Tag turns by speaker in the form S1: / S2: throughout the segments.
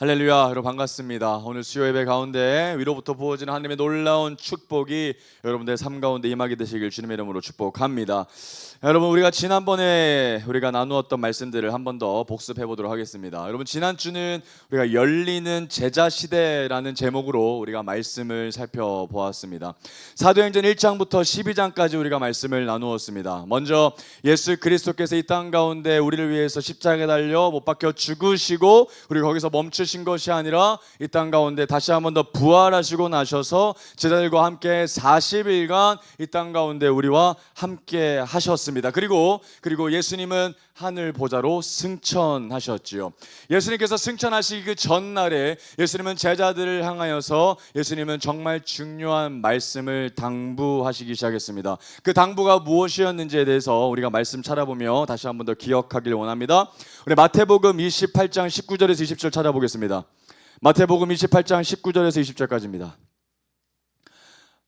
S1: 할렐루야, 여러분 반갑습니다. 오늘 수요 예배 가운데 위로부터 부어지는 하나님의 놀라운 축복이 여러분들의 삶 가운데 임하게 되시길 주님의 이름으로 축복합니다. 여러분, 우리가 지난번에 우리가 나누었던 말씀들을 한 번 더 복습해 보도록 하겠습니다. 여러분, 지난주는 우리가 열리는 제자 시대라는 제목으로 우리가 말씀을 살펴보았습니다. 사도행전 1장부터 12장까지 우리가 말씀을 나누었습니다. 먼저 예수 그리스도께서 이 땅 가운데 우리를 위해서 십자가에 달려 못 박혀 죽으시고 우리 거기서 멈추신 것이 아니라 이 땅 가운데 다시 한 번 더 부활하시고 나셔서 제자들과 함께 40일간 이 땅 가운데 우리와 함께 하셨습니다. 그리고 예수님은 하늘 보좌로 승천하셨지요. 예수님께서 승천하시기 그 전날에 예수님은 제자들을 향하여서 예수님은 정말 중요한 말씀을 당부하시기 시작했습니다. 그 당부가 무엇이었는지에 대해서 우리가 말씀 찾아보며 다시 한 번 더 기억하길 원합니다. 우리 마태복음 28장 19절에서 20절 찾아보겠습니다. 마태복음 28장 19절에서 20절까지입니다.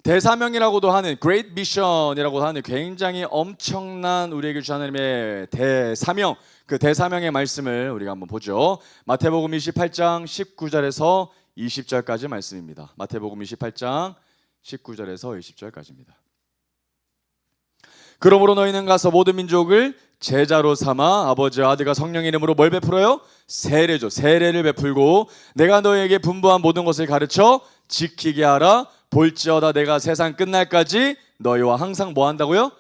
S1: 대사명이라고도 하는 Great Mission이라고 하는 굉장히 엄청난 우리에게 주신 하나님의 대사명, 그 대사명의 말씀을 우리가 한번 보죠. 마태복음 28장 19절에서 20절까지 말씀입니다. 마태복음 28장 19절에서 20절까지입니다. 그러므로 너희는 가서 모든 민족을 제자로 삼아 아버지와 아들과 성령의 이름으로 뭘 베풀어요? 세례죠. 세례를 베풀고 내가 너희에게 분부한 모든 것을 가르쳐 지키게 하라. 볼지어다 내가 세상 끝날까지 너희와 항상 뭐 한다고요?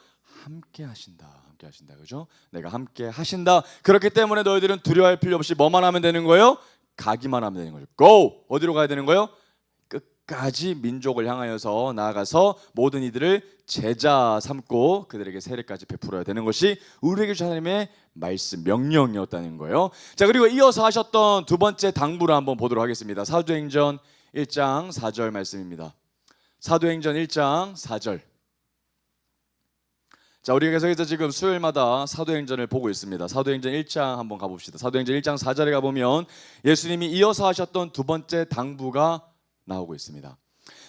S1: 함께 하신다. 함께 하신다. 그죠? 내가 함께 하신다. 그렇기 때문에 너희들은 두려워할 필요 없이 뭐만 하면 되는 거예요? 가기만 하면 되는 거죠. Go! 어디로 가야 되는 거예요? 끝까지 민족을 향하여서 나아가서 모든 이들을 제자 삼고 그들에게 세례까지 베풀어야 되는 것이 우리에게 주신 하나님의 말씀, 명령이었다는 거예요. 자, 그리고 이어서 하셨던 두 번째 당부를 한번 보도록 하겠습니다. 사도행전 1장 4절 말씀입니다. 사도행전 1장 4절. 자, 우리가 계속해서 지금 수요일마다 사도행전을 보고 있습니다. 사도행전 1장 한번 가봅시다. 사도행전 1장 4절에 가보면 예수님이 이어서 하셨던 두 번째 당부가 나오고 있습니다.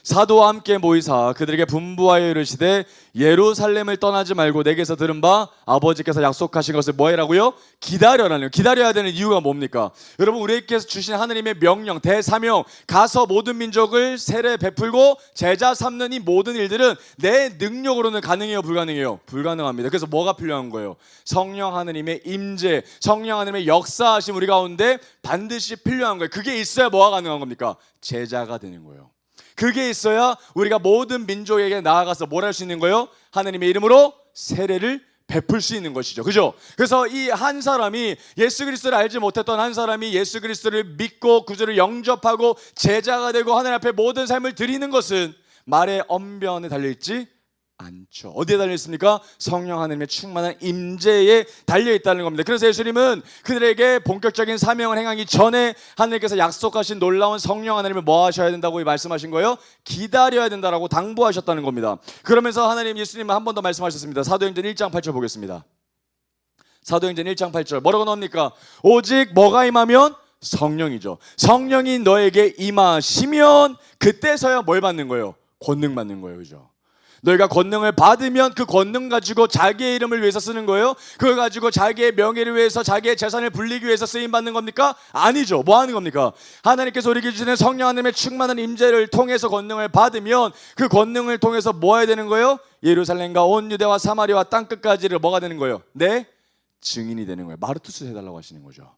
S1: 사도와 함께 모이사 그들에게 분부하여 이르시되 예루살렘을 떠나지 말고 내게서 들은 바 아버지께서 약속하신 것을 뭐 해라고요? 기다려라는. 기다려야 되는 이유가 뭡니까? 여러분, 우리에게서 주신 하나님의 명령, 대사명, 가서 모든 민족을 세례 베풀고 제자 삼는 이 모든 일들은 내 능력으로는 가능해요, 불가능해요? 불가능합니다. 그래서 뭐가 필요한 거예요? 성령 하나님의 임재, 성령 하나님의 역사하심 우리 가운데 반드시 필요한 거예요. 그게 있어야 뭐가 가능한 겁니까? 제자가 되는 거예요. 그게 있어야 우리가 모든 민족에게 나아가서 뭘 할 수 있는 거예요? 하나님의 이름으로 세례를 베풀 수 있는 것이죠. 그죠? 그래서 이 한 사람이 예수 그리스도를 알지 못했던 한 사람이 예수 그리스도를 믿고 구주를 영접하고 제자가 되고 하나님 앞에 모든 삶을 드리는 것은 말의 언변에 달려있지 않죠. 어디에 달려있습니까? 성령 하나님의 충만한 임재에 달려있다는 겁니다. 그래서 예수님은 그들에게 본격적인 사명을 행하기 전에 하나님께서 약속하신 놀라운 성령 하나님을 뭐 하셔야 된다고 말씀하신 거예요? 기다려야 된다라고 당부하셨다는 겁니다. 그러면서 하나님 예수님은 한 번 더 말씀하셨습니다. 사도행전 1장 8절 보겠습니다. 사도행전 1장 8절 뭐라고 나옵니까? 오직 뭐가 임하면? 성령이죠. 성령이 너에게 임하시면 그때서야 뭘 받는 거예요? 권능 받는 거예요. 그죠? 너희가 권능을 받으면 그 권능 가지고 자기의 이름을 위해서 쓰는 거예요? 그걸 가지고 자기의 명예를 위해서 자기의 재산을 불리기 위해서 쓰임받는 겁니까? 아니죠. 뭐 하는 겁니까? 하나님께서 우리에게 주시는 성령 하나님의 충만한 임재를 통해서 권능을 받으면 그 권능을 통해서 뭐 해야 되는 거예요? 예루살렘과 온 유대와 사마리아와 땅끝까지를 뭐가 되는 거예요? 네? 증인이 되는 거예요. 마르투스 해달라고 하시는 거죠.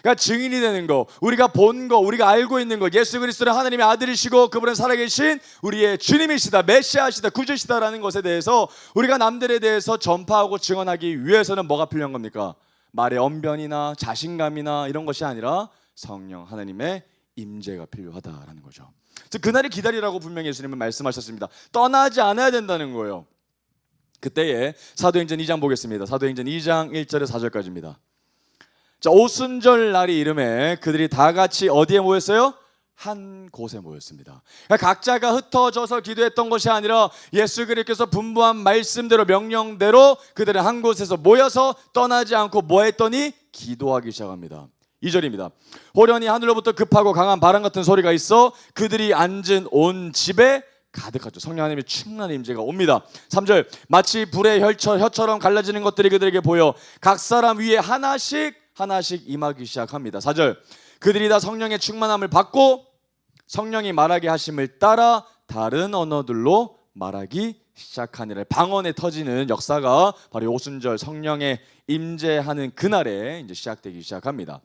S1: 그러니까 증인이 되는 거, 우리가 본 거, 우리가 알고 있는 거, 예수 그리스도는 하나님의 아들이시고 그분은 살아계신 우리의 주님이시다, 메시아시다, 구주시다라는 것에 대해서 우리가 남들에 대해서 전파하고 증언하기 위해서는 뭐가 필요한 겁니까? 말의 언변이나 자신감이나 이런 것이 아니라 성령 하나님의 임재가 필요하다라는 거죠. 즉 그날을 기다리라고 분명히 예수님은 말씀하셨습니다. 떠나지 않아야 된다는 거예요. 그때에 사도행전 2장 보겠습니다. 사도행전 2장 1절에 4절까지입니다. 자, 오순절 날이 이름에 그들이 다 같이 어디에 모였어요? 한 곳에 모였습니다. 그러니까 각자가 흩어져서 기도했던 것이 아니라 예수 그리스도께서 분부한 말씀대로 명령대로 그들은 한 곳에서 모여서 떠나지 않고 뭐 했더니 기도하기 시작합니다. 2절입니다. 호련히 하늘로부터 급하고 강한 바람 같은 소리가 있어 그들이 앉은 온 집에 가득하죠. 성령 하나님의 충만한 임재가 옵니다. 3절 마치 불의 혀처럼 갈라지는 것들이 그들에게 보여 각 사람 위에 하나씩 임하기 시작합니다. 4절 그들이 다 성령의 충만함을 받고 성령이 말하게 하심을 따라 다른 언어들로 말하기 시작하니라. 방언에 터지는 역사가 바로 오순절 성령의 임재하는 그날에 이제 시작되기 시작합니다.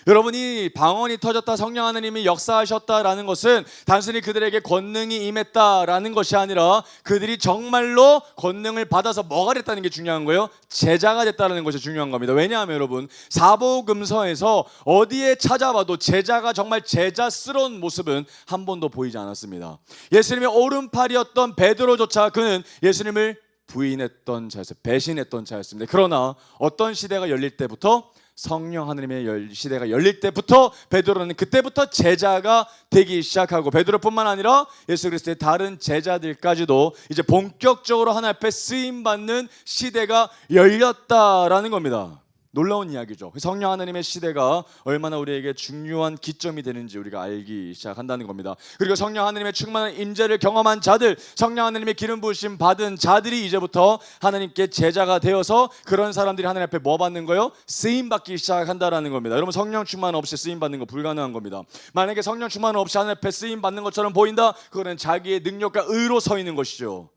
S1: 여러분이 방언이 터졌다, 성령 하나님이 역사하셨다라는 것은 단순히 그들에게 권능이 임했다라는 것이 아니라 그들이 정말로 권능을 받아서 뭐가 됐다는 게 중요한 거예요. 제자가 됐다는 것이 중요한 겁니다. 왜냐하면 여러분, 사복음서에서 어디에 찾아봐도 제자가 정말 제자스러운 모습은 한 번도 보이지 않았습니다. 예수님의 오른팔이었던 베드로조차 그는 예수님을 부인했던 자였어요. 배신했던 자였습니다. 그러나 어떤 시대가 열릴 때부터, 성령 하나님의 시대가 열릴 때부터 베드로는 그때부터 제자가 되기 시작하고, 베드로뿐만 아니라 예수 그리스도의 다른 제자들까지도 이제 본격적으로 하나님 앞에 쓰임받는 시대가 열렸다라는 겁니다. 놀라운 이야기죠. 성령 하나님의 시대가 얼마나 우리에게 중요한 기점이 되는지 우리가 알기 시작한다는 겁니다. 그리고 성령 하나님의 충만한 임재를 경험한 자들, 성령 하나님의 기름 부으심 받은 자들이 이제부터 하나님께 제자가 되어서 그런 사람들이 하나님 앞에 뭐 받는 거예요? 쓰임 받기 시작한다라는 겁니다. 여러분, 성령 충만 없이 쓰임 받는 거 불가능한 겁니다. 만약에 성령 충만 없이 하나님 앞에 쓰임 받는 것처럼 보인다, 그거는 자기의 능력과 의로 서 있는 것이죠.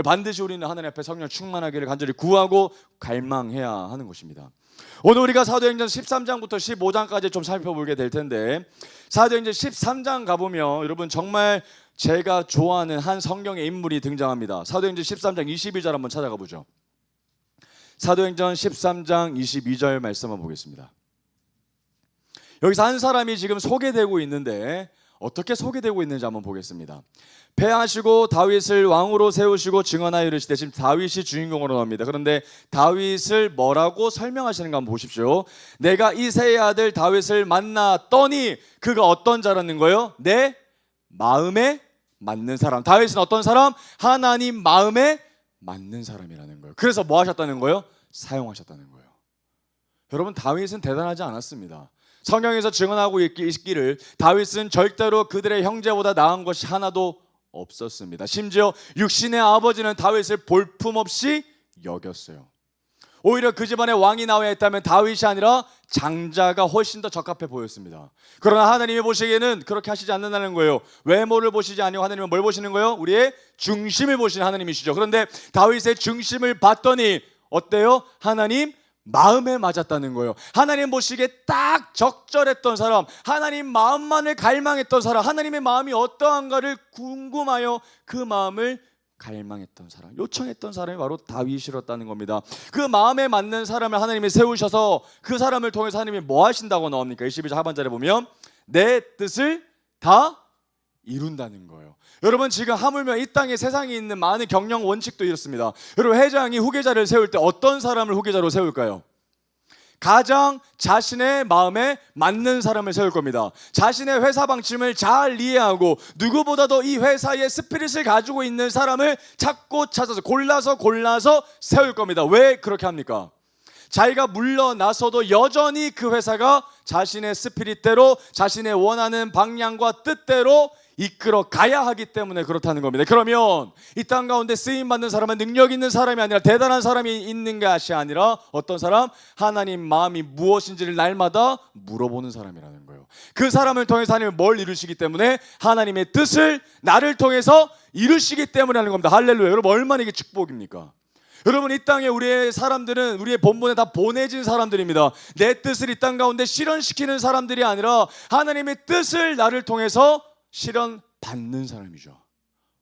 S1: 반드시 우리는 하나님 앞에 성령 충만하기를 간절히 구하고 갈망해야 하는 것입니다. 오늘 우리가 사도행전 13장부터 15장까지 좀 살펴보게 될 텐데, 사도행전 13장 가보면 여러분 정말 제가 좋아하는 한 성경의 인물이 등장합니다. 사도행전 13장 22절 한번 찾아가 보죠. 사도행전 13장 22절 말씀 한번 보겠습니다. 여기서 한 사람이 지금 소개되고 있는데 어떻게 소개되고 있는지 한번 보겠습니다. 패하시고 다윗을 왕으로 세우시고 증언하여 이르시되, 지금 다윗이 주인공으로 나옵니다. 그런데 다윗을 뭐라고 설명하시는가 한번 보십시오. 내가 이새의 아들 다윗을 만났더니 그가 어떤 자라는 거예요? 내 마음에 맞는 사람. 다윗은 어떤 사람? 하나님 마음에 맞는 사람이라는 거예요. 그래서 뭐 하셨다는 거예요? 사용하셨다는 거예요. 여러분, 다윗은 대단하지 않았습니다. 성경에서 증언하고 있기를 다윗은 절대로 그들의 형제보다 나은 것이 하나도 없었습니다. 심지어 육신의 아버지는 다윗을 볼품없이 여겼어요. 오히려 그 집안에 왕이 나와야 했다면 다윗이 아니라 장자가 훨씬 더 적합해 보였습니다. 그러나 하나님이 보시기에는 그렇게 하시지 않는다는 거예요. 외모를 보시지 아니고 하나님은 뭘 보시는 거예요? 우리의 중심을 보시는 하나님이시죠. 그런데 다윗의 중심을 봤더니 어때요? 하나님 마음에 맞았다는 거예요. 하나님 보시기에 딱 적절했던 사람, 하나님 마음만을 갈망했던 사람, 하나님의 마음이 어떠한가를 궁금하여 그 마음을 갈망했던 사람, 요청했던 사람이 바로 다윗이었다는 겁니다. 그 마음에 맞는 사람을 하나님이 세우셔서 그 사람을 통해서 하나님이 뭐 하신다고 나옵니까? 22절 하반절에 보면 내 뜻을 다 이룬다는 거예요. 여러분, 지금 하물며 이 땅에 세상에 있는 많은 경영 원칙도 이렇습니다. 여러분, 회장이 후계자를 세울 때 어떤 사람을 후계자로 세울까요? 가장 자신의 마음에 맞는 사람을 세울 겁니다. 자신의 회사 방침을 잘 이해하고 누구보다도 이 회사의 스피릿을 가지고 있는 사람을 찾고 찾아서 골라서 세울 겁니다. 왜 그렇게 합니까? 자기가 물러나서도 여전히 그 회사가 자신의 스피릿대로, 자신의 원하는 방향과 뜻대로 이끌어 가야 하기 때문에 그렇다는 겁니다. 그러면 이 땅 가운데 쓰임받는 사람은 능력 있는 사람이 아니라 대단한 사람이 있는 것이 아니라 어떤 사람? 하나님 마음이 무엇인지를 날마다 물어보는 사람이라는 거예요. 그 사람을 통해서 하나님은 뭘 이루시기 때문에? 하나님의 뜻을 나를 통해서 이루시기 때문에 하는 겁니다. 할렐루야. 여러분, 얼마나 이게 축복입니까? 여러분, 이 땅에 우리의 사람들은 우리의 본분에 다 보내진 사람들입니다. 내 뜻을 이 땅 가운데 실현시키는 사람들이 아니라 하나님의 뜻을 나를 통해서 실현받는 사람이죠.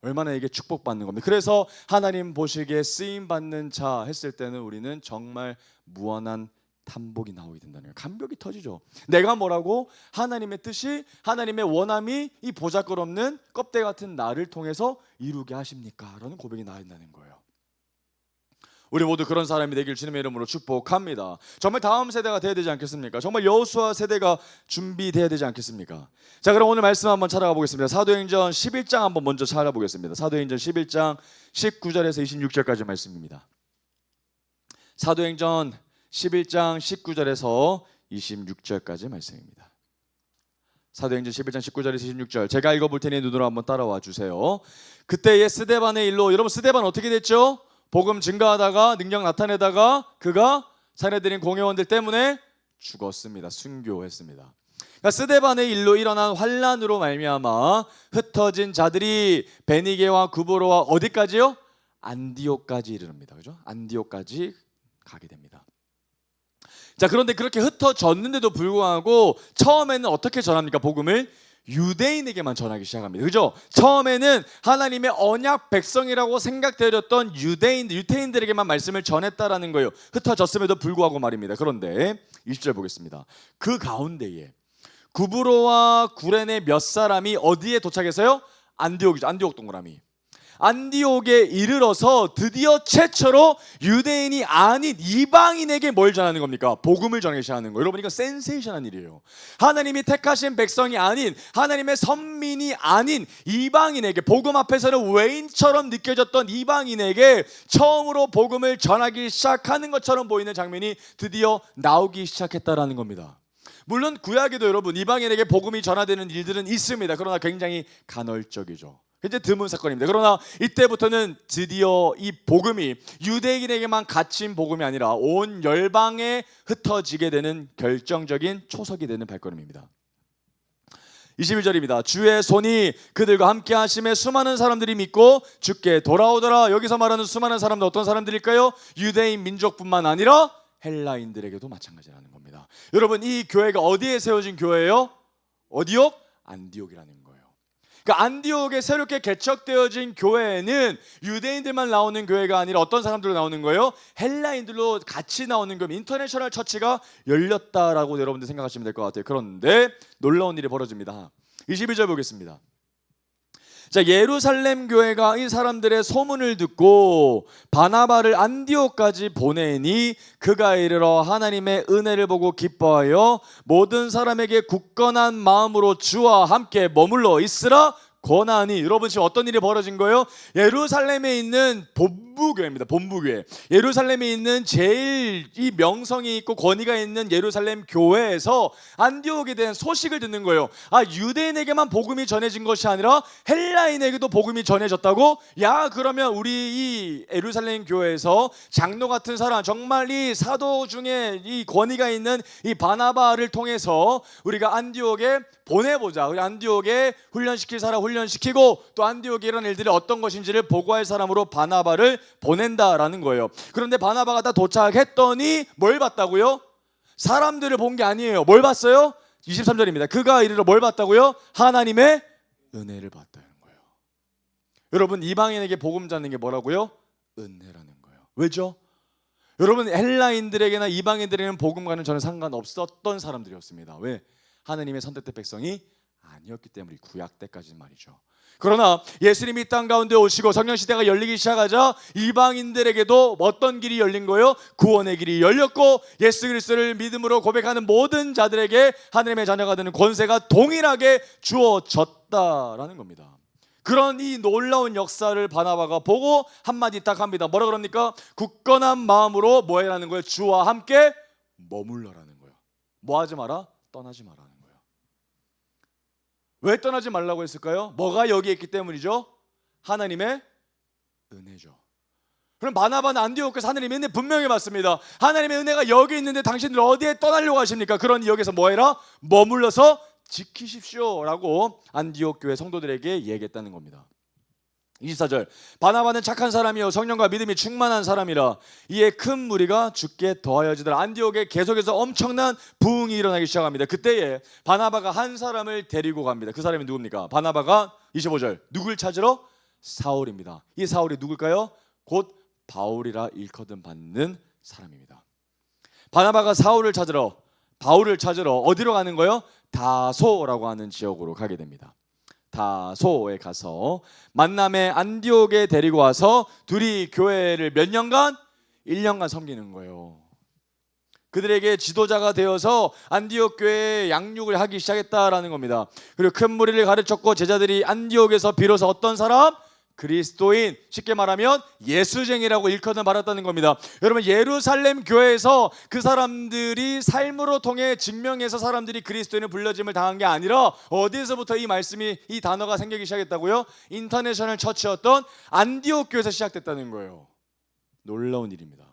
S1: 얼마나 이게 축복받는 겁니다. 그래서 하나님 보시기에 쓰임받는 자 했을 때는 우리는 정말 무한한 탐복이 나오게 된다는 거예요. 감격이 터지죠. 내가 뭐라고? 하나님의 뜻이, 하나님의 원함이 이 보잘것없는 껍데기 같은 나를 통해서 이루게 하십니까? 라는 고백이 나와야 된다는 거예요. 우리 모두 그런 사람이 되길 주님의 이름으로 축복합니다. 정말 다음 세대가 돼야 되지 않겠습니까? 정말 여호수아 세대가 준비돼야 되지 않겠습니까? 자, 그럼 오늘 말씀 한번 찾아가 보겠습니다. 사도행전 11장 한번 먼저 찾아보겠습니다. 사도행전 11장 19절에서 26절까지 말씀입니다. 사도행전 11장 19절에서 26절까지 말씀입니다. 사도행전 11장 19절에서 26절 제가 읽어볼 테니 눈으로 한번 따라와 주세요. 그때의 스데반의 일로, 여러분 스데반 어떻게 됐죠? 복음 증가하다가 능력 나타내다가 그가 사내들인 공회원들 때문에 죽었습니다. 순교했습니다. 그러니까 스데반의 일로 일어난 환란으로 말미암아 흩어진 자들이 베니게와 구브로와 어디까지요? 안디옥까지 이르릅니다. 그죠? 안디옥까지 가게 됩니다. 자, 그런데 그렇게 흩어졌는데도 불구하고 처음에는 어떻게 전합니까? 복음을 유대인에게만 전하기 시작합니다. 그죠? 처음에는 하나님의 언약 백성이라고 생각되었던 유태인들에게만 말씀을 전했다라는 거예요. 흩어졌음에도 불구하고 말입니다. 그런데 20절 보겠습니다. 그 가운데에 구브로와 구레네 몇 사람이 어디에 도착해서요? 안디옥이죠. 안디옥 동그라미. 안디옥에 이르러서 드디어 최초로 유대인이 아닌 이방인에게 뭘 전하는 겁니까? 복음을 전하기 시작하는 거예요. 여러분, 이거 센세이션한 일이에요. 하나님이 택하신 백성이 아닌, 하나님의 선민이 아닌 이방인에게, 복음 앞에서는 외인처럼 느껴졌던 이방인에게 처음으로 복음을 전하기 시작하는 것처럼 보이는 장면이 드디어 나오기 시작했다라는 겁니다. 물론 구약에도 여러분 이방인에게 복음이 전하되는 일들은 있습니다. 그러나 굉장히 간헐적이죠. 굉장히 드문 사건입니다. 그러나 이때부터는 드디어 이 복음이 유대인에게만 갇힌 복음이 아니라 온 열방에 흩어지게 되는 결정적인 초석이 되는 발걸음입니다. 21절입니다. 주의 손이 그들과 함께 하심에 수많은 사람들이 믿고 주께 돌아오더라. 여기서 말하는 수많은 사람들 어떤 사람들일까요? 유대인 민족뿐만 아니라 헬라인들에게도 마찬가지라는 겁니다. 여러분, 이 교회가 어디에 세워진 교회예요? 어디요? 안디옥이라는 거예요. 그러니까 안디옥에 새롭게 개척되어진 교회에는 유대인들만 나오는 교회가 아니라 어떤 사람들로 나오는 거예요? 헬라인들로 같이 나오는 교회, 인터내셔널 처치가 열렸다라고 여러분들 생각하시면 될 것 같아요. 그런데 놀라운 일이 벌어집니다. 21절 보겠습니다. 자, 예루살렘 교회가 이 사람들의 소문을 듣고 바나바를 안디옥까지 보내니 그가 이르러 하나님의 은혜를 보고 기뻐하여 모든 사람에게 굳건한 마음으로 주와 함께 머물러 있으라 권하니. 여러분, 지금 어떤 일이 벌어진 거예요? 예루살렘에 있는 본부교회입니다. 본부교회. 예루살렘에 있는 제일 이 명성이 있고 권위가 있는 예루살렘 교회에서 안디옥에 대한 소식을 듣는 거예요. 아, 유대인에게만 복음이 전해진 것이 아니라 헬라인에게도 복음이 전해졌다고? 야, 그러면 우리 이 예루살렘 교회에서 장로 같은 사람, 정말 이 사도 중에 이 권위가 있는 이 바나바를 통해서 우리가 안디옥에 보내보자. 우리 안디옥에 훈련시킬 사람 훈련시키고 또 안디옥에 이런 일들이 어떤 것인지를 보고할 사람으로 바나바를 보낸다라는 거예요. 그런데 바나바가 다 도착했더니 뭘 봤다고요? 사람들을 본 게 아니에요. 뭘 봤어요? 23절입니다. 그가 이르러 뭘 봤다고요? 하나님의 은혜를 봤다는 거예요. 여러분, 이방인에게 복음 전하는 게 뭐라고요? 은혜라는 거예요. 왜죠? 여러분, 헬라인들에게나 이방인들에게는 복음과는 전혀 상관없었던 사람들이었습니다. 왜? 하나님의 선택된 백성이 아니었기 때문에, 구약 때까지는 말이죠. 그러나 예수님이 땅 가운데 오시고 성령 시대가 열리기 시작하자 이방인들에게도 어떤 길이 열린 거예요? 구원의 길이 열렸고 예수 그리스도를 믿음으로 고백하는 모든 자들에게 하나님의 자녀가 되는 권세가 동일하게 주어졌다라는 겁니다. 그런 이 놀라운 역사를 바나바가 보고 한마디 딱 합니다. 뭐라 그럽니까? 굳건한 마음으로 뭐 해라는 거예요? 주와 함께 머물러라는 거예요. 뭐 하지 마라? 떠나지 마라는 거예요. 왜 떠나지 말라고 했을까요? 뭐가 여기에 있기 때문이죠? 하나님의 은혜죠. 그럼 바나바는 안디옥에서 하나님의 은혜 분명히 받습니다. 하나님의 은혜가 여기 있는데 당신들 어디에 떠나려고 하십니까? 그러니 여기서 뭐 해라? 머물러서 지키십시오 라고 안디옥 교회 성도들에게 얘기했다는 겁니다. 24절, 바나바는 착한 사람이요 성령과 믿음이 충만한 사람이라 이에 큰 무리가 죽게 더하여지더라. 안디옥에 계속해서 엄청난 부흥이 일어나기 시작합니다. 그때에 바나바가 한 사람을 데리고 갑니다. 그 사람이 누굽니까? 바나바가 25절, 누굴 찾으러? 사울입니다. 이 사울이 누굴까요? 곧 바울이라 일컬음 받는 사람입니다. 바나바가 바울을 찾으러 어디로 가는 거예요? 다소라고 하는 지역으로 가게 됩니다. 다소에 가서 만남의 안디옥에 데리고 와서 둘이 교회를 몇 년간? 1년간 섬기는 거예요. 그들에게 지도자가 되어서 안디옥 교회에 양육을 하기 시작했다라는 겁니다. 그리고 큰 무리를 가르쳤고 제자들이 안디옥에서 비로소 어떤 사람? 그리스도인, 쉽게 말하면 예수쟁이라고 일컬어 말했다는 겁니다. 여러분, 예루살렘 교회에서 그 사람들이 삶으로 통해 증명해서 사람들이 그리스도인을 불려짐을 당한 게 아니라 어디에서부터 이 말씀이, 이 단어가 생기기 시작했다고요? 인터내셔널 처치였던 안디옥 교회에서 시작됐다는 거예요. 놀라운 일입니다.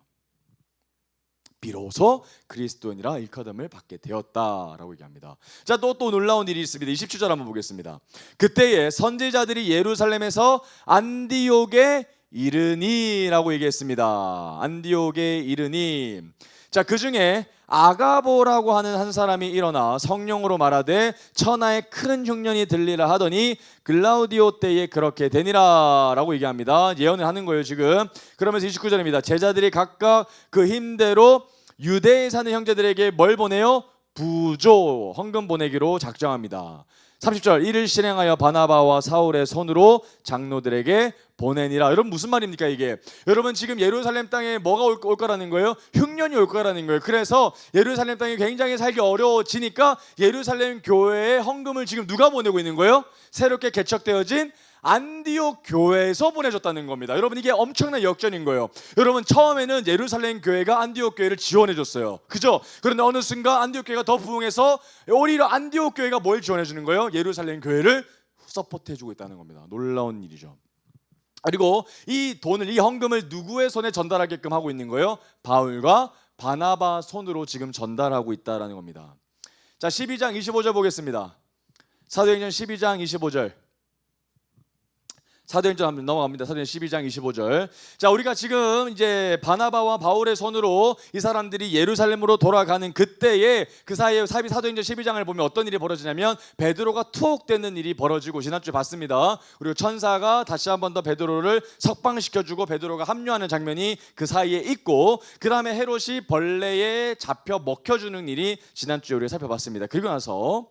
S1: 비로소 그리스도인이라 일컬음을 받게 되었다라고 얘기합니다. 자, 또 놀라운 일이 있습니다. 27절 한번 보겠습니다. 그때에 선지자들이 예루살렘에서 안디옥에 이르니라고 얘기했습니다. 안디옥에 이르니. 자, 그 중에 아가보라고 하는 한 사람이 일어나 성령으로 말하되 천하에 큰 흉년이 들리라 하더니 글라우디오 때에 그렇게 되니라 라고 얘기합니다. 예언을 하는 거예요 지금. 그러면서 29절입니다. 제자들이 각각 그 힘대로 유대에 사는 형제들에게 뭘 보내요? 부조, 헌금 보내기로 작정합니다. 30절 이를 실행하여 바나바와 사울의 손으로 장로들에게 보내니라. 여러분 무슨 말입니까 이게? 여러분 지금 예루살렘 땅에 뭐가 올 거라는 거예요? 흉년이 올 거라는 거예요. 그래서 예루살렘 땅이 굉장히 살기 어려워지니까 예루살렘 교회에 헌금을 지금 누가 보내고 있는 거예요? 새롭게 개척되어진 안디옥 교회에서 보내줬다는 겁니다. 여러분 이게 엄청난 역전인 거예요. 여러분 처음에는 예루살렘 교회가 안디옥 교회를 지원해줬어요. 그죠? 그런데 어느 순간 안디옥 교회가 더 부흥해서 오히려 안디옥 교회가 뭘 지원해주는 거예요? 예루살렘 교회를 서포트해주고 있다는 겁니다. 놀라운 일이죠. 그리고 이 돈을, 이 헌금을 누구의 손에 전달하게끔 하고 있는 거예요? 바울과 바나바 손으로 지금 전달하고 있다는 겁니다. 자, 12장 25절 보겠습니다. 사도행전 12장 25절. 사도행전 한번 넘어갑니다. 사도행전 12장 25절. 자, 우리가 지금 이제 바나바와 바울의 손으로 이 사람들이 예루살렘으로 돌아가는 그때에 그 사이에 사도행전 12장을 보면 어떤 일이 벌어지냐면 베드로가 투옥되는 일이 벌어지고 지난주에 봤습니다. 그리고 천사가 다시 한 번 더 베드로를 석방시켜주고 베드로가 합류하는 장면이 그 사이에 있고, 그 다음에 헤롯이 벌레에 잡혀 먹혀주는 일이 지난주에 우리가 살펴봤습니다. 그리고 나서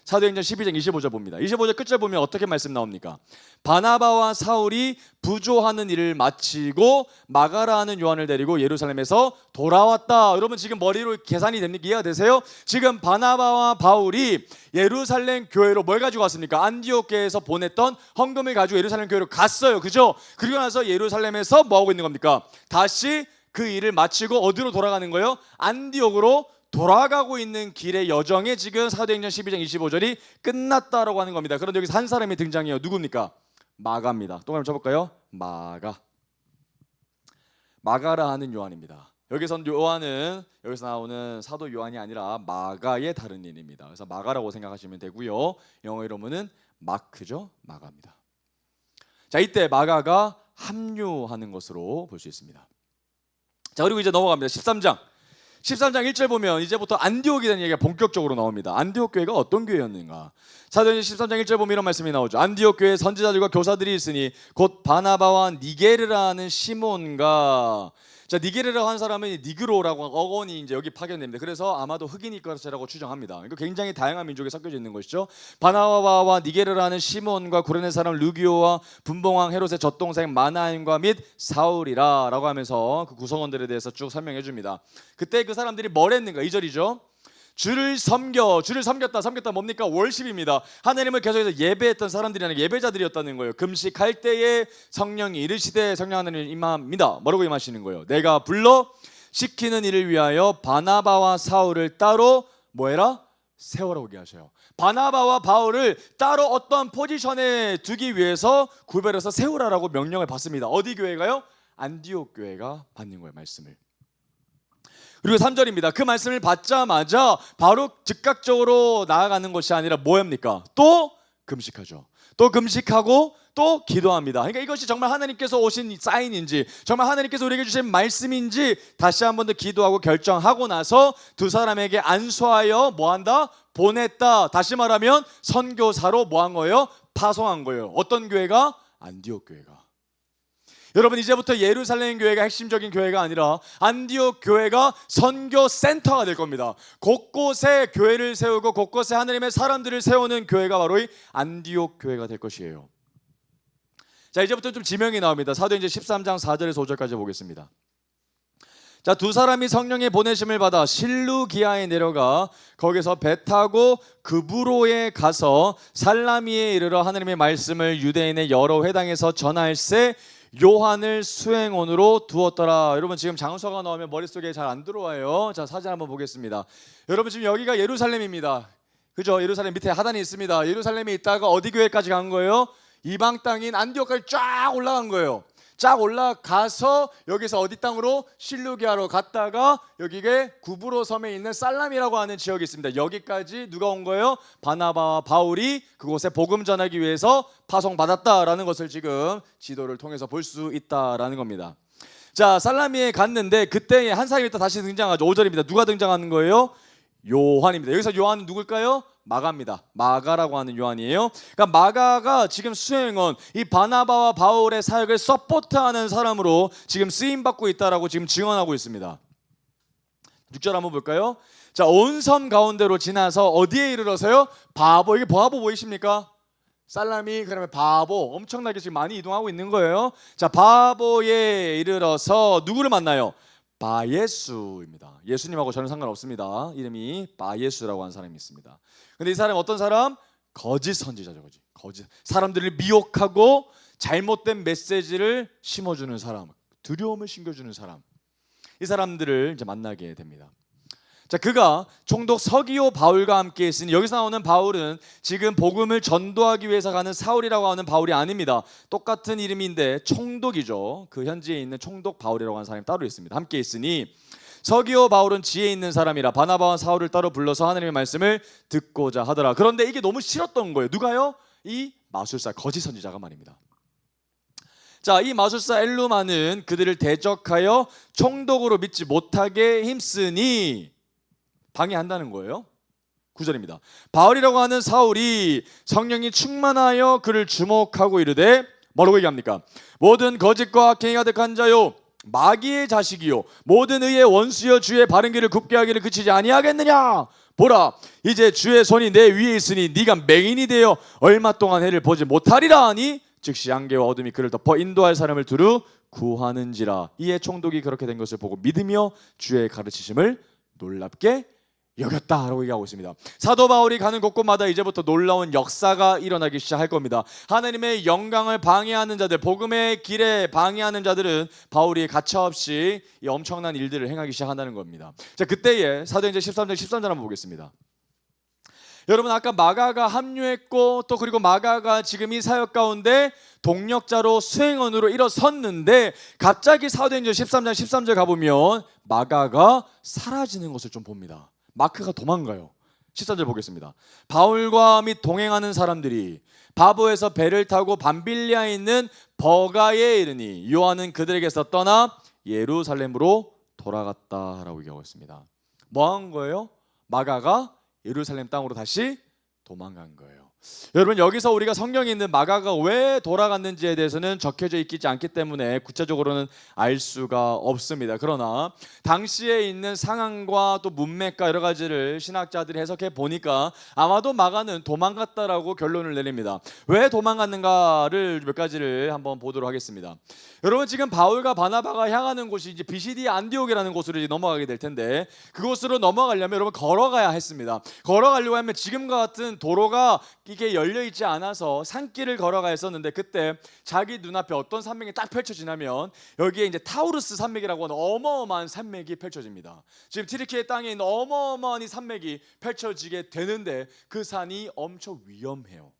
S1: 사도행전 12장 25절 봅니다. 25절 끝을 보면 어떻게 말씀 나옵니까? 바나바와 사울이 부조하는 일을 마치고 마가라 하는 요한을 데리고 예루살렘에서 돌아왔다. 여러분 지금 머리로 계산이 됩니까? 이해가 되세요? 지금 바나바와 바울이 예루살렘 교회로 뭘 가지고 왔습니까? 안디옥 교회에서 보냈던 헌금을 가지고 예루살렘 교회로 갔어요. 그죠? 그리고 나서 예루살렘에서 뭐 하고 있는 겁니까? 다시 그 일을 마치고 어디로 돌아가는 거예요? 안디옥으로 돌아가고 있는 길의 여정에 지금 사도행전 12장 25절이 끝났다라고 하는 겁니다. 그런데 여기서 한 사람이 등장해요. 누굽니까? 마가입니다. 또 한번 쳐볼까요? 마가라 하는 요한입니다. 여기서 나오는 사도 요한이 아니라 마가의 다른 이름입니다. 그래서 마가라고 생각하시면 되고요. 영어 이름은 마크죠. 마가입니다. 자, 이때 마가가 합류하는 것으로 볼 수 있습니다. 자, 그리고 이제 넘어갑니다. 13장 1절 보면 이제부터 안디옥에 대한 얘기가 본격적으로 나옵니다. 안디옥 교회가 어떤 교회였는가? 사도행전 13장 1절 보면 이런 말씀이 나오죠. 안디옥 교회에 선지자들과 교사들이 있으니 곧 바나바와 니게르라는 시몬과, 자, 니게르라고 한 사람은 니그로라고 어원이 이제 여기 파견됩니다. 그래서 아마도 흑인일 것이라고 추정합니다. 그러니까 굉장히 다양한 민족이 섞여져 있는 것이죠. 바나바와 니게르라는 시몬과 구레네 사람 루기오와 분봉왕 헤롯의 젖동생 마나임과 및 사울이라라고 하면서 그 구성원들에 대해서 쭉 설명해 줍니다. 그때 그 사람들이 뭘 했는가? 2절이죠. 주를 섬겼다 뭡니까? 월십입니다. 하나님을 계속해서 예배했던 사람들이 아니라 예배자들이었다는 거예요. 금식할 때에 성령이 이르시되 성령 하나님 임합니다. 뭐라고 임하시는 거예요? 내가 불러 시키는 일을 위하여 바나바와 사울을 따로 뭐해라? 세워라고 얘기하셔요. 바나바와 바울을 따로 어떠한 포지션에 두기 위해서 구별해서 세우라라고 명령을 받습니다. 어디 교회가요? 안디옥 교회가 받는 거예요, 말씀을. 그리고 3절입니다. 그 말씀을 받자마자 바로 즉각적으로 나아가는 것이 아니라 뭐합니까? 또 금식하죠. 또 금식하고 또 기도합니다. 그러니까 이것이 정말 하나님께서 오신 사인인지, 정말 하나님께서 우리에게 주신 말씀인지 다시 한 번 더 기도하고 결정하고 나서 두 사람에게 안수하여 뭐한다? 보냈다. 다시 말하면 선교사로 뭐한 거예요? 파송한 거예요. 어떤 교회가? 안디옥 교회가. 여러분 이제부터 예루살렘 교회가 핵심적인 교회가 아니라 안디옥 교회가 선교 센터가 될 겁니다. 곳곳에 교회를 세우고 곳곳에 하나님의 사람들을 세우는 교회가 바로 이 안디옥 교회가 될 것이에요. 자, 이제부터 좀 지명이 나옵니다. 사도행전 13장 4절에서 5절까지 보겠습니다. 자, 두 사람이 성령의 보내심을 받아 실루기아에 내려가 거기서 배 타고 그브로에 가서 살라미에 이르러 하나님의 말씀을 유대인의 여러 회당에서 전할세 요한을 수행원으로 두었더라. 여러분 지금 장소가 나오면 머릿속에 잘 안 들어와요. 자, 사진 한번 보겠습니다. 여러분 지금 여기가 예루살렘입니다. 그죠? 예루살렘 밑에 하단이 있습니다. 예루살렘에 있다가 어디 교회까지 간 거예요? 이방 땅인 안디옥까지 쫙 올라간 거예요. 쫙 올라가서 여기서 어디 땅으로? 실루기아로 갔다가 여기에 구브로 섬에 있는 살람이라고 하는 지역이 있습니다. 여기까지 누가 온 거예요? 바나바와 바울이 그곳에 복음 전하기 위해서 파송받았다라는 것을 지금 지도를 통해서 볼 수 있다라는 겁니다. 자, 살라미에 갔는데 그때 한 사람이 또 다시 등장하죠. 5절입니다. 누가 등장하는 거예요? 요한입니다. 여기서 요한은 누굴까요? 마가입니다. 마가라고 하는 요한이에요. 그러니까 마가가 지금 수행원, 이 바나바와 바울의 사역을 서포트하는 사람으로 지금 쓰임받고 있다라고 지금 증언하고 있습니다. 6절 한번 볼까요? 자, 온 섬 가운데로 지나서 어디에 이르러서요? 바보, 이게 바보 보이십니까? 살람이 그러면 바보, 엄청나게 지금 많이 이동하고 있는 거예요. 자, 바보에 이르러서 누구를 만나요? 바예수입니다. 예수님하고 전혀 상관없습니다. 이름이 바예수라고 하는 사람이 있습니다. 근데 이 사람이 어떤 사람? 거짓 선지자죠. 거짓. 사람들을 미혹하고 잘못된 메시지를 심어주는 사람, 두려움을 심겨주는 사람. 이 사람들을 이제 만나게 됩니다. 자, 그가 총독 서기오 바울과 함께 있으니, 여기서 나오는 바울은 지금 복음을 전도하기 위해서 가는 사울이라고 하는 바울이 아닙니다. 똑같은 이름인데 총독이죠. 그 현지에 있는 총독 바울이라고 하는 사람이 따로 있습니다. 함께 있으니 서기오 바울은 지혜 있는 사람이라 바나바와 사울을 따로 불러서 하나님의 말씀을 듣고자 하더라. 그런데 이게 너무 싫었던 거예요. 누가요? 이 마술사, 거짓 선지자가 말입니다. 자, 이 마술사 엘루마는 그들을 대적하여 총독으로 믿지 못하게 힘쓰니 방해한다는 거예요. 9절입니다. 바울이라고 하는 사울이 성령이 충만하여 그를 주목하고 이르되, 뭐라고 얘기합니까? 모든 거짓과 악행이 가득한 자요, 마귀의 자식이요, 모든 의의 원수여, 주의 바른 길을 굽게 하기를 그치지 아니하겠느냐? 보라, 이제 주의 손이 내 위에 있으니 네가 맹인이 되어 얼마 동안 해를 보지 못하리라 하니, 즉시 안개와 어둠이 그를 덮어 인도할 사람을 두루 구하는지라. 이에 총독이 그렇게 된 것을 보고 믿으며 주의 가르치심을 놀랍게 여겼다라고 얘기하고 있습니다. 사도 바울이 가는 곳곳마다 이제부터 놀라운 역사가 일어나기 시작할 겁니다. 하나님의 영광을 방해하는 자들, 복음의 길에 방해하는 자들은 바울이 가차없이 이 엄청난 일들을 행하기 시작한다는 겁니다. 자, 그때에 사도행전 13장 13절 한번 보겠습니다. 여러분, 아까 마가가 합류했고 또 그리고 마가가 지금 이 사역 가운데 동력자로 수행원으로 일어섰는데, 갑자기 사도행전 13장 13절 가보면 마가가 사라지는 것을 좀 봅니다. 마크가 도망가요. 13절 보겠습니다. 바울과 및 동행하는 사람들이 바보에서 배를 타고 밤빌리아에 있는 버가에 이르니 요한은 그들에게서 떠나 예루살렘으로 돌아갔다라고 얘기하고 있습니다. 뭐 한 거예요? 마가가 예루살렘 땅으로 다시 도망간 거예요. 여러분, 여기서 우리가 성경에 있는 마가가 왜 돌아갔는지에 대해서는 적혀져 있지 않기 때문에 구체적으로는 알 수가 없습니다. 그러나 당시에 있는 상황과 또 문맥과 여러 가지를 신학자들이 해석해 보니까 아마도 마가는 도망갔다라고 결론을 내립니다. 왜 도망갔는가를 몇 가지를 한번 보도록 하겠습니다. 여러분, 지금 바울과 바나바가 향하는 곳이 이제 비시디아 안디옥이라는 곳으로 이제 넘어가게 될 텐데, 그곳으로 넘어가려면 여러분 걸어가야 했습니다. 걸어가려고 하면 지금과 같은 도로가 이게 열려 있지 않아서 산길을 걸어가 했었는데, 그때 자기 눈앞에 어떤 산맥이 딱 펼쳐지냐면 여기에 이제 타우루스 산맥이라고 하는 어마어마한 산맥이 펼쳐집니다. 지금 튀르키예 땅에 있는 어마어마한 이 산맥이 펼쳐지게 되는데 그 산이 엄청 위험해요.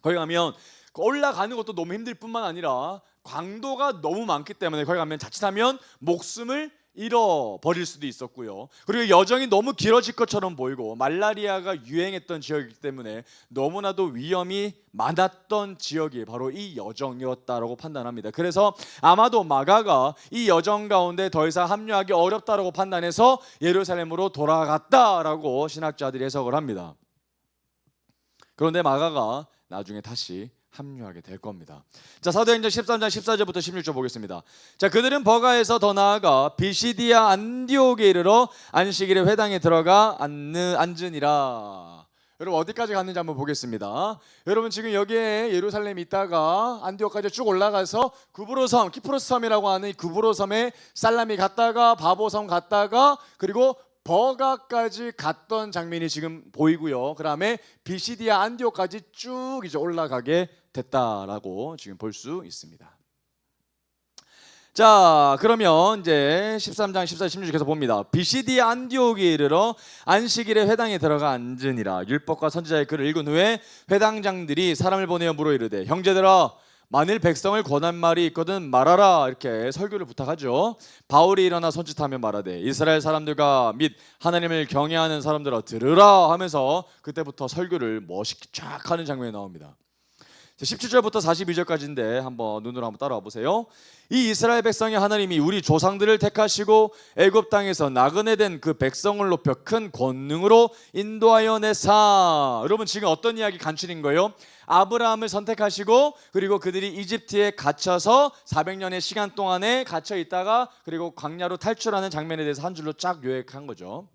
S1: 거기 가면 올라가는 것도 너무 힘들 뿐만 아니라 강도가 너무 많기 때문에 거기 가면 자칫하면 목숨을 잃어버릴 수도 있었고요. 그리고 여정이 너무 길어질 것처럼 보이고 말라리아가 유행했던 지역이기 때문에 너무나도 위험이 많았던 지역이 바로 이 여정이었다라고 판단합니다. 그래서 아마도 마가가 이 여정 가운데 더 이상 합류하기 어렵다라고 판단해서 예루살렘으로 돌아갔다라고 신학자들이 해석을 합니다. 그런데 마가가 나중에 다시 합류하게 될 겁니다. 자, 사도행전 13장 14절부터 16절 보겠습니다. 자, 그들은 버가에서 더 나아가 비시디아 안디옥에 이르러 안식일에 회당에 들어가 앉으니라. 여러분, 어디까지 갔는지 한번 보겠습니다. 여러분, 지금 여기에 예루살렘에 있다가 안디옥까지 쭉 올라가서 구브로섬, 키프로스 섬이라고 하는 이 구브로섬에 살람이 갔다가 바보섬 갔다가 그리고 버가까지 갔던 장면이 지금 보이고요. 그 다음에 비시디아 안디옥까지 쭉 이제 올라가게 됐다라고 지금 볼 수 있습니다. 자, 그러면 이제 13장 14, 16 계속 봅니다. 비시디아 안디옥에 이르러 안식일에 회당에 들어가 앉으니라. 율법과 선지자의 글을 읽은 후에 회당장들이 사람을 보내어 물어 이르되, 형제들아, 만일 백성을 권한 말이 있거든 말하라, 이렇게 설교를 부탁하죠. 바울이 일어나 손짓하며 말하되 이스라엘 사람들과 및 하나님을 경외하는 사람들아 들으라 하면서 그때부터 설교를 멋있게 쫙 하는 장면이 나옵니다. 17절부터 42절까지인데 한번 눈으로 한번 따라와 보세요. 이 이스라엘 백성의 하나님이 우리 조상들을 택하시고 애굽 땅에서 나그네 된 그 백성을 높여 큰 권능으로 인도하여 내사. 여러분 지금 어떤 이야기 간추린 거예요? 아브라함을 선택하시고 그리고 그들이 이집트에 갇혀서 400년의 시간 동안에 갇혀 있다가 그리고 광야로 탈출하는 장면에 대해서 한 줄로 쫙 요약한 거죠.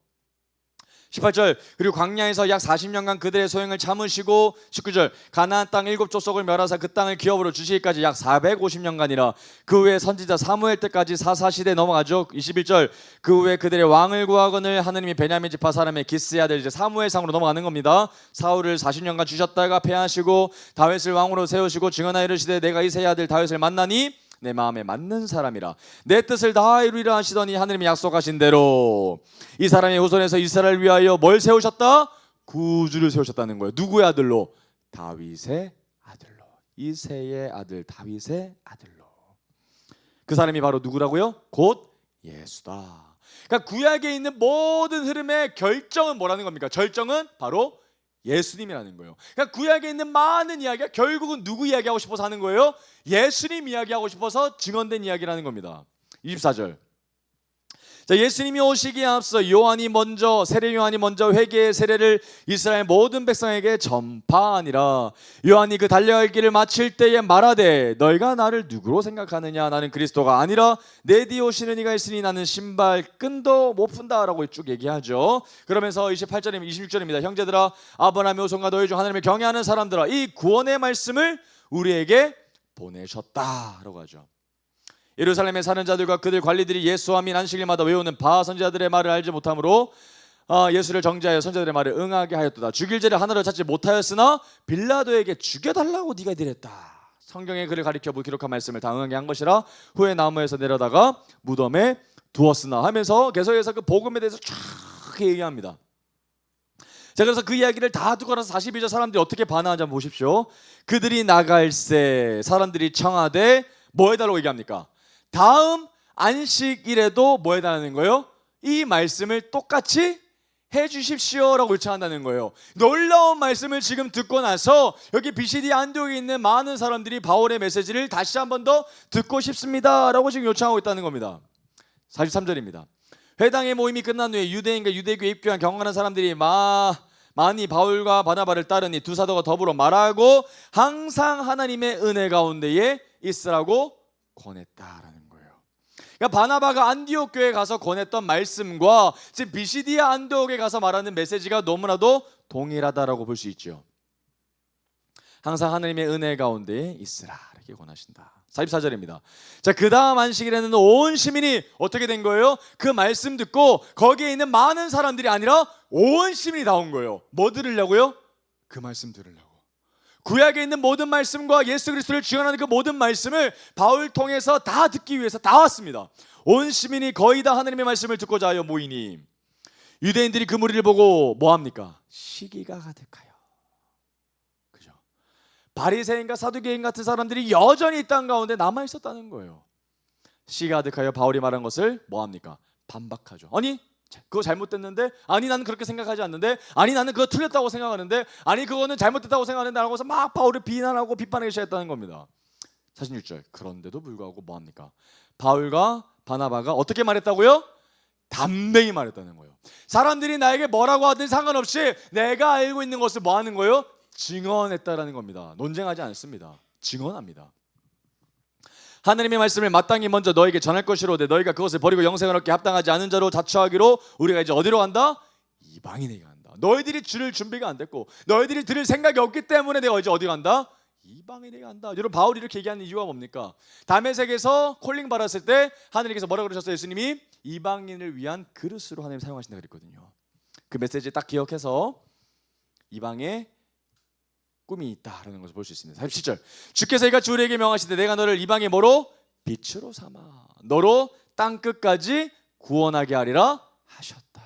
S1: 18절 그리고 광야에서 약 40년간 그들의 소행을 참으시고 19절 가나안 땅 7족속을 멸하사 그 땅을 기업으로 주시기까지 약 450년간이라. 그 후에 선지자 사무엘 때까지 사사시대 넘어가죠. 21절 그 후에 그들의 왕을 구하거늘 하느님이 베냐민 지파 사람의 기스의 아들 이제 사무엘상으로 넘어가는 겁니다. 사울을 40년간 주셨다가 패하시고 다윗을 왕으로 세우시고 증언하여 이르시되 내가 이새의 아들 다윗을 만나니 내 마음에 맞는 사람이라 내 뜻을 다 이루리라 하시더니 하느님이 약속하신 대로 이 사람의 후손에서 이스라엘을 위하여 뭘 세우셨다? 구주를 세우셨다는 거예요. 누구의 아들로? 다윗의 아들로. 이새의 아들 다윗의 아들로. 그 사람이 바로 누구라고요? 곧 예수다. 그러니까 구약에 있는 모든 흐름의 결정은 뭐라는 겁니까? 절정은 바로 예수님이라는 거예요. 그러니까 구약에 있는 많은 이야기가 결국은 누구 이야기하고 싶어서 하는 거예요? 예수님 이야기하고 싶어서 증언된 이야기라는 겁니다. 24절 자, 예수님이 오시기에 앞서 세례 요한이 먼저 회개의 세례를 이스라엘 모든 백성에게 전파하니라. 요한이 그 달려갈 길을 마칠 때에 말하되 너희가 나를 누구로 생각하느냐? 나는 그리스도가 아니라 내 뒤에 오시는 이가 있으니 나는 신발끈도 못 푼다 라고 쭉 얘기하죠. 그러면서 28절입니다. 26절입니다. 형제들아 아브라함의 후손과 너희 중 하나님을 경외하는 사람들아 이 구원의 말씀을 우리에게 보내셨다 라고 하죠. 예루살렘에 사는 자들과 그들 관리들이 예수와 및 안식일마다 외우는 바 선지자들의 말을 알지 못함으로 예수를 정죄하여 선지자들의 말을 응하게 하였도다. 죽일 죄를 하나로 찾지 못하였으나 빌라도에게 죽여달라고 네가 이랬다. 성경에 그를 가리켜 기록한 말씀을 다 응하게 한 것이라. 후에 나무에서 내려다가 무덤에 두었으나 하면서 계속해서 그 복음에 대해서 쫙 얘기합니다. 자, 그래서 그 이야기를 다 두고 나서 42절 사람들이 어떻게 반응하는지 한번 보십시오. 그들이 나갈새 사람들이 청하되 뭐 해달라고 얘기합니까? 다음 안식일에도 뭐 해달라는 거예요? 이 말씀을 똑같이 해주십시오 라고 요청한다는 거예요. 놀라운 말씀을 지금 듣고 나서 여기 BCD 안디옥에 있는 많은 사람들이 바울의 메시지를 다시 한 번 더 듣고 싶습니다 라고 지금 요청하고 있다는 겁니다. 43절입니다. 회당의 모임이 끝난 후에 유대인과 유대교에 입교한 경건한 사람들이 많이 바울과 바나바를 따르니 두 사도가 더불어 말하고 항상 하나님의 은혜 가운데에 있으라고 권했다라는 거예요. 그러니까 바나바가 안디옥 교회에 가서 권했던 말씀과 지금 비시디아 안디옥에 가서 말하는 메시지가 너무나도 동일하다라고 볼 수 있죠. 항상 하나님의 은혜 가운데에 있으라 이렇게 권하신다. 44절입니다. 자, 그 다음 안식일에는 온 시민이 어떻게 된 거예요? 그 말씀 듣고 거기에 있는 많은 사람들이 아니라 온 시민이 나온 거예요. 뭐 들으려고요? 그 말씀 들으려고. 구약에 있는 모든 말씀과 예수 그리스도를 증언하는 그 모든 말씀을 바울 통해서 다 듣기 위해서 다 왔습니다. 온 시민이 거의 다 하나님의 말씀을 듣고자 하여 모이니 유대인들이 그 무리를 보고 뭐합니까? 시기가 가득하여. 그죠? 바리새인과 사두개인 같은 사람들이 여전히 이 땅 가운데 남아 있었다는 거예요. 시기가 가득하여 바울이 말한 것을 뭐합니까? 반박하죠. 아니 그거 잘못됐는데, 아니 나는 그렇게 생각하지 않는데, 아니 나는 그거 틀렸다고 생각하는데, 아니 그거는 잘못됐다고 생각하는데 하고서 막 바울을 비난하고 비판하기 시작했다는 겁니다. 46절 그런데도 불구하고 뭐합니까? 바울과 바나바가 어떻게 말했다고요? 담대히 말했다는 거예요. 사람들이 나에게 뭐라고 하든 상관없이 내가 알고 있는 것을 뭐 하는 거예요? 증언했다라는 겁니다. 논쟁하지 않습니다. 증언합니다. 하나님의 말씀을 마땅히 먼저 너에게 전할 것이로되 너희가 그것을 버리고 영생을 얻게 합당하지 않은 자로 자처하기로 우리가 이제 어디로 간다? 이방인에게 간다. 너희들이 들을 준비가 안 됐고 너희들이 들을 생각이 없기 때문에 내가 이제 어디 간다? 이방인에게 간다. 여러분 바울이 이렇게 얘기하는 이유가 뭡니까? 다메섹에서 콜링 받았을 때 하나님께서 뭐라고 그러셨어요? 예수님이 이방인을 위한 그릇으로 하나님 사용하신다 그랬거든요. 그 메시지 딱 기억해서 이방에 꿈이 있다라는 것을 볼 수 있습니다. 47절 주께서 이같이 우리에게 명하시되 내가 너를 이방의 뭐로? 빛으로 삼아 너로 땅끝까지 구원하게 하리라 하셨다.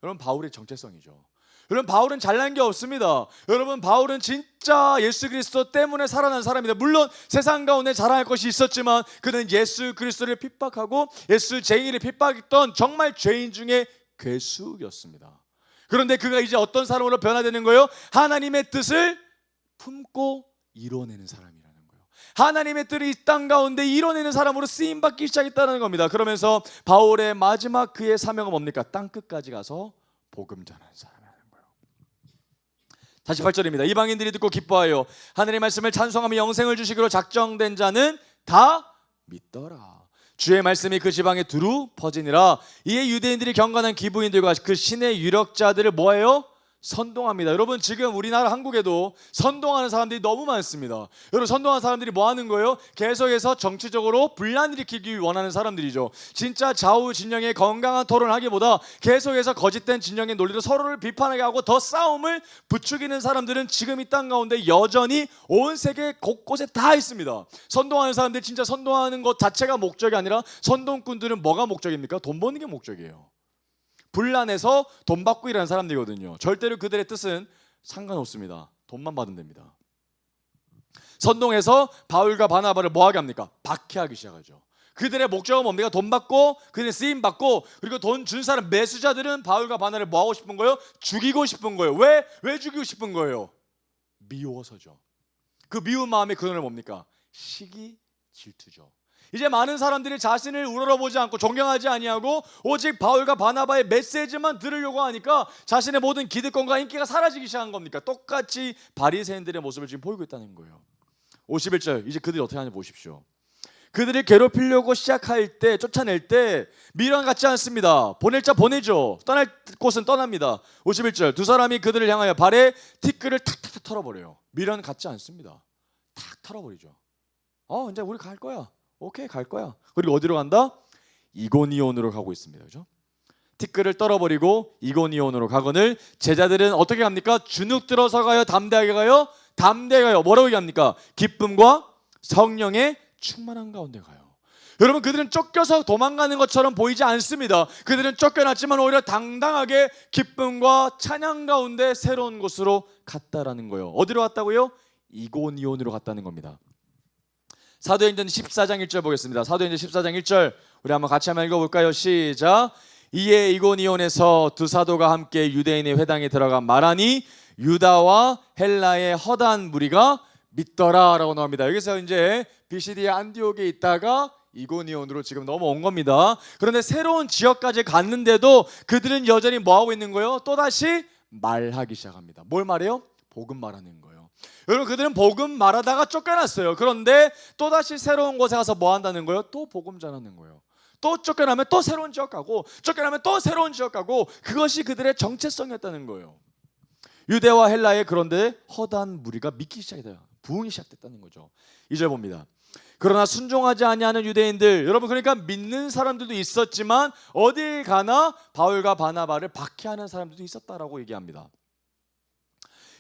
S1: 여러분 바울의 정체성이죠. 여러분, 바울은 잘난 게 없습니다. 여러분, 바울은 진짜 예수 그리스도 때문에 살아난 사람입니다. 물론 세상 가운데 자랑할 것이 있었지만 그는 예수 그리스도를 핍박하고 예수 쟁의를 핍박했던 정말 죄인 중에 괴수였습니다. 그런데 그가 이제 어떤 사람으로 변화되는 거예요? 하나님의 뜻을 품고 이뤄내는 사람이라는 거예요. 하나님의 뜻을 이 땅 가운데 이뤄내는 사람으로 쓰임받기 시작했다는 겁니다. 그러면서 바울의 마지막 그의 사명은 뭡니까? 땅끝까지 가서 복음 전하는 사람이라는 거예요. 48절입니다. 이방인들이 듣고 기뻐하여 하늘의 말씀을 찬송하며 영생을 주시기로 작정된 자는 다 믿더라. 주의 말씀이 그 지방에 두루 퍼지니라. 이에 유대인들이 경건한 기부인들과 그 신의 유력자들을 뭐예요? 선동합니다. 여러분, 지금 우리나라 한국에도 선동하는 사람들이 너무 많습니다. 여러분, 선동하는 사람들이 뭐 하는 거예요? 계속해서 정치적으로 분란 일으키기 원하는 사람들이죠. 진짜 좌우 진영의 건강한 토론을 하기보다 계속해서 거짓된 진영의 논리로 서로를 비판하게 하고 더 싸움을 부추기는 사람들은 지금 이 땅 가운데 여전히 온 세계 곳곳에 다 있습니다. 선동하는 사람들, 진짜 선동하는 것 자체가 목적이 아니라 선동꾼들은 뭐가 목적입니까? 돈 버는 게 목적이에요. 분란해서 돈 받고 일하는 사람들이거든요. 절대로 그들의 뜻은 상관없습니다. 돈만 받으면 됩니다. 선동해서 바울과 바나바를 뭐하게 합니까? 박해하기 시작하죠. 그들의 목적은 뭡니까? 돈 받고, 그들의 쓰임 받고, 그리고 돈 준 사람 매수자들은 바울과 바나바를 뭐하고 싶은 거예요? 죽이고 싶은 거예요. 왜 죽이고 싶은 거예요? 미워서죠. 그 미운 마음의 근원은 뭡니까? 시기, 질투죠. 이제 많은 사람들이 자신을 우러러보지 않고 존경하지 아니하고 오직 바울과 바나바의 메시지만 들으려고 하니까 자신의 모든 기득권과 인기가 사라지기 시작한 겁니까? 똑같이 바리새인들의 모습을 지금 보이고 있다는 거예요. 51절, 이제 그들이 어떻게 하는지 보십시오. 그들이 괴롭히려고 시작할 때, 쫓아낼 때 미련 같지 않습니다. 보낼 자 보내죠. 떠날 곳은 떠납니다. 51절, 두 사람이 그들을 향하여 발에 티끌을 탁탁 털어버려요. 미련 같지 않습니다. 탁 털어버리죠. 이제 우리 갈 거야. 오케이, 갈 거야. 그리고 어디로 간다? 이고니온으로 가고 있습니다. 그죠? 티끌을 떨어버리고 이고니온으로 가거늘 제자들은 어떻게 갑니까? 주눅 들어서 가요? 담대하게 가요? 담대하게 가요. 뭐라고 얘기합니까? 기쁨과 성령의 충만한 가운데 가요. 여러분, 그들은 쫓겨서 도망가는 것처럼 보이지 않습니다. 그들은 쫓겨났지만 오히려 당당하게 기쁨과 찬양 가운데 새로운 곳으로 갔다라는 거예요. 어디로 갔다고요? 이고니온으로 갔다는 겁니다. 사도행전 14장 1절 보겠습니다. 사도행전 14장 1절 우리 한번 같이 한번 읽어볼까요? 시작. 이에 이고니온에서 두 사도가 함께 유대인의 회당에 들어가 말하니 유다와 헬라의 허다한 무리가 믿더라 라고 나옵니다. 여기서 이제 비시디아 안디옥에 있다가 이고니온으로 지금 넘어온 겁니다. 그런데 새로운 지역까지 갔는데도 그들은 여전히 뭐하고 있는 거예요? 또다시 말하기 시작합니다. 뭘 말해요? 복음 말하는 거예요. 여러분, 그들은 복음 말하다가 쫓겨났어요. 그런데 또다시 새로운 곳에 가서 뭐 한다는 거예요? 또 복음 전하는 거예요. 또 쫓겨나면 또 새로운 지역 가고, 쫓겨나면 또 새로운 지역 가고, 그것이 그들의 정체성이었다는 거예요. 유대와 헬라의 그런데 허다한 무리가 믿기 시작했어요. 부흥이 시작됐다는 거죠. 2절 봅니다. 그러나 순종하지 아니하는 유대인들, 여러분, 그러니까 믿는 사람들도 있었지만 어딜 가나 바울과 바나바를 박해하는 사람들도 있었다라고 얘기합니다.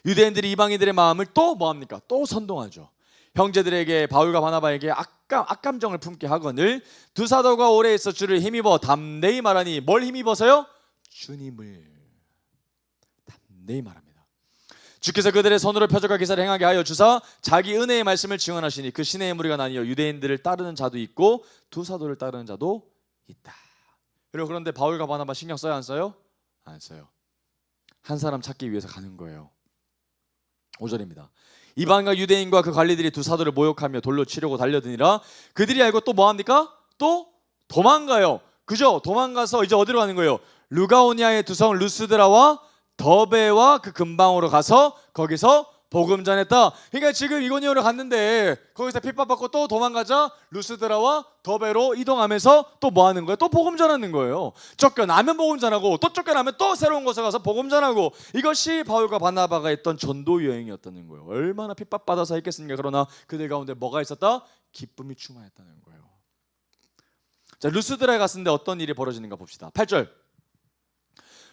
S1: 유대인들이 이방인들의 마음을 또 뭐합니까? 또 선동하죠. 형제들에게, 바울과 바나바에게 악감정을 품게 하거늘 두 사도가 오래 있어 주를 힘입어 담대히 말하니, 뭘 힘입어서요? 주님을 담대히 말합니다. 주께서 그들의 손으로 표적과 기사를 행하게 하여 주사 자기 은혜의 말씀을 증언하시니 그 신의 무리가 나뉘어 유대인들을 따르는 자도 있고 두 사도를 따르는 자도 있다. 여러분, 그런데 바울과 바나바 신경 써요, 안 써요? 안 써요. 한 사람 찾기 위해서 가는 거예요. 5절입니다. 이방인과 유대인과 그 관리들이 두 사도를 모욕하며 돌로 치려고 달려드니라. 그들이 알고 또 뭐합니까? 또 도망가요. 그죠? 도망가서 이제 어디로 가는 거예요? 루가오니아의 두 성 루스드라와 더베와 그 근방으로 가서 거기서 복음 전했다. 그러니까 지금 이고니온으로 갔는데 거기서 핍박받고 또 도망가자 루스드라와 더베로 이동하면서 또 뭐 하는 거예요? 또 복음 전하는 거예요. 쫓겨나면 복음 전하고, 또 쫓겨나면 또 새로운 곳에 가서 복음 전하고, 이것이 바울과 바나바가 했던 전도 여행이었다는 거예요. 얼마나 핍박받아서 했겠습니까? 그러나 그들 가운데 뭐가 있었다? 기쁨이 충만했다는 거예요. 자, 루스드라에 갔는데 어떤 일이 벌어지는가 봅시다. 8절.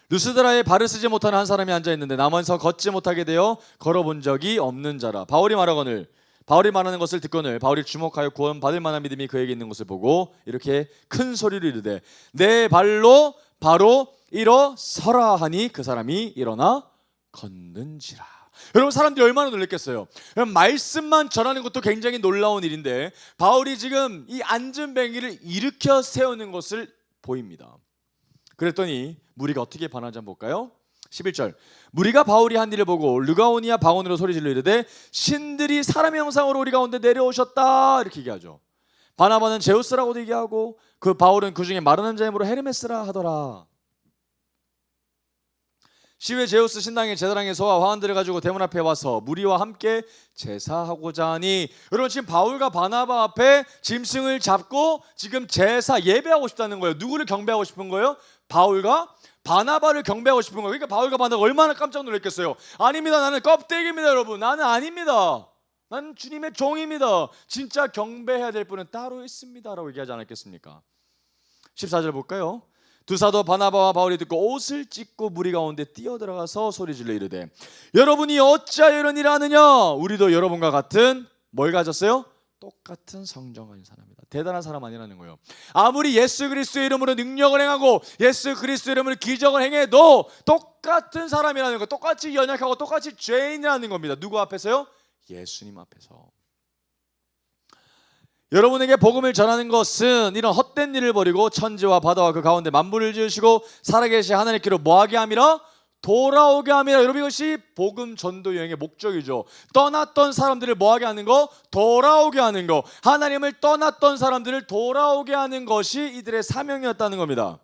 S1: 루스드라에 발을 쓰지 못하는 한 사람이 앉아있는데 나머지서 걷지 못하게 되어 걸어본 적이 없는 자라. 바울이 말하거늘, 바울이 말하는 것을 듣거늘 바울이 주목하여 구원받을 만한 믿음이 그에게 있는 것을 보고 이렇게 큰 소리로 이르되 내 발로 바로 일어서라 하니 그 사람이 일어나 걷는지라. 여러분, 사람들이 얼마나 놀랐겠어요. 여러분, 말씀만 전하는 것도 굉장히 놀라운 일인데 바울이 지금 이 앉은 뱅이를 일으켜 세우는 것을 보입니다. 그랬더니 무리가 어떻게 반응하는지 한번 볼까요? 11절. 무리가 바울이 한 일을 보고 르가오니아 방언으로 소리질러 이르되 신들이 사람의 형상으로 우리 가운데 내려오셨다, 이렇게 얘기하죠. 바나바는 제우스라고도 얘기하고 그 바울은 그 중에 마르는 자임으로 헤르메스라 하더라. 시외 제우스 신당의 제사장의 소와 화환들을 가지고 대문 앞에 와서 무리와 함께 제사하고자 하니, 여러분 지금 바울과 바나바 앞에 짐승을 잡고 지금 제사 예배하고 싶다는 거예요. 누구를 경배하고 싶은 거예요? 바울과 바나바를 경배하고 싶은 거예요. 그러니까 바울과 바나바가 얼마나 깜짝 놀랐겠어요. 아닙니다, 나는 껍데기입니다 여러분. 나는 아닙니다. 나는 주님의 종입니다. 진짜 경배해야 될 분은 따로 있습니다 라고 얘기하지 않았겠습니까? 14절 볼까요? 두 사도 바나바와 바울이 듣고 옷을 찢고 무리 가운데 뛰어들어가서 소리질러 이르되 여러분이 어찌하여 이런 일을 하느냐? 우리도 여러분과 같은 뭘 가졌어요? 똑같은 성정 가진 사람이다. 대단한 사람 아니라는 거예요. 아무리 예수 그리스도의 이름으로 능력을 행하고 예수 그리스도의 이름으로 기적을 행해도 똑같은 사람이라는 거, 똑같이 연약하고 똑같이 죄인이라는 겁니다. 누구 앞에서요? 예수님 앞에서. 여러분에게 복음을 전하는 것은 이런 헛된 일을 버리고 천지와 바다와 그 가운데 만물을 지으시고 살아계신 하나님께로 뭐하게 함이라? 돌아오게 함이라. 여러분, 이것이 복음 전도 여행의 목적이죠. 떠났던 사람들을 뭐하게 하는 거? 돌아오게 하는 거. 하나님을 떠났던 사람들을 돌아오게 하는 것이 이들의 사명이었다는 겁니다.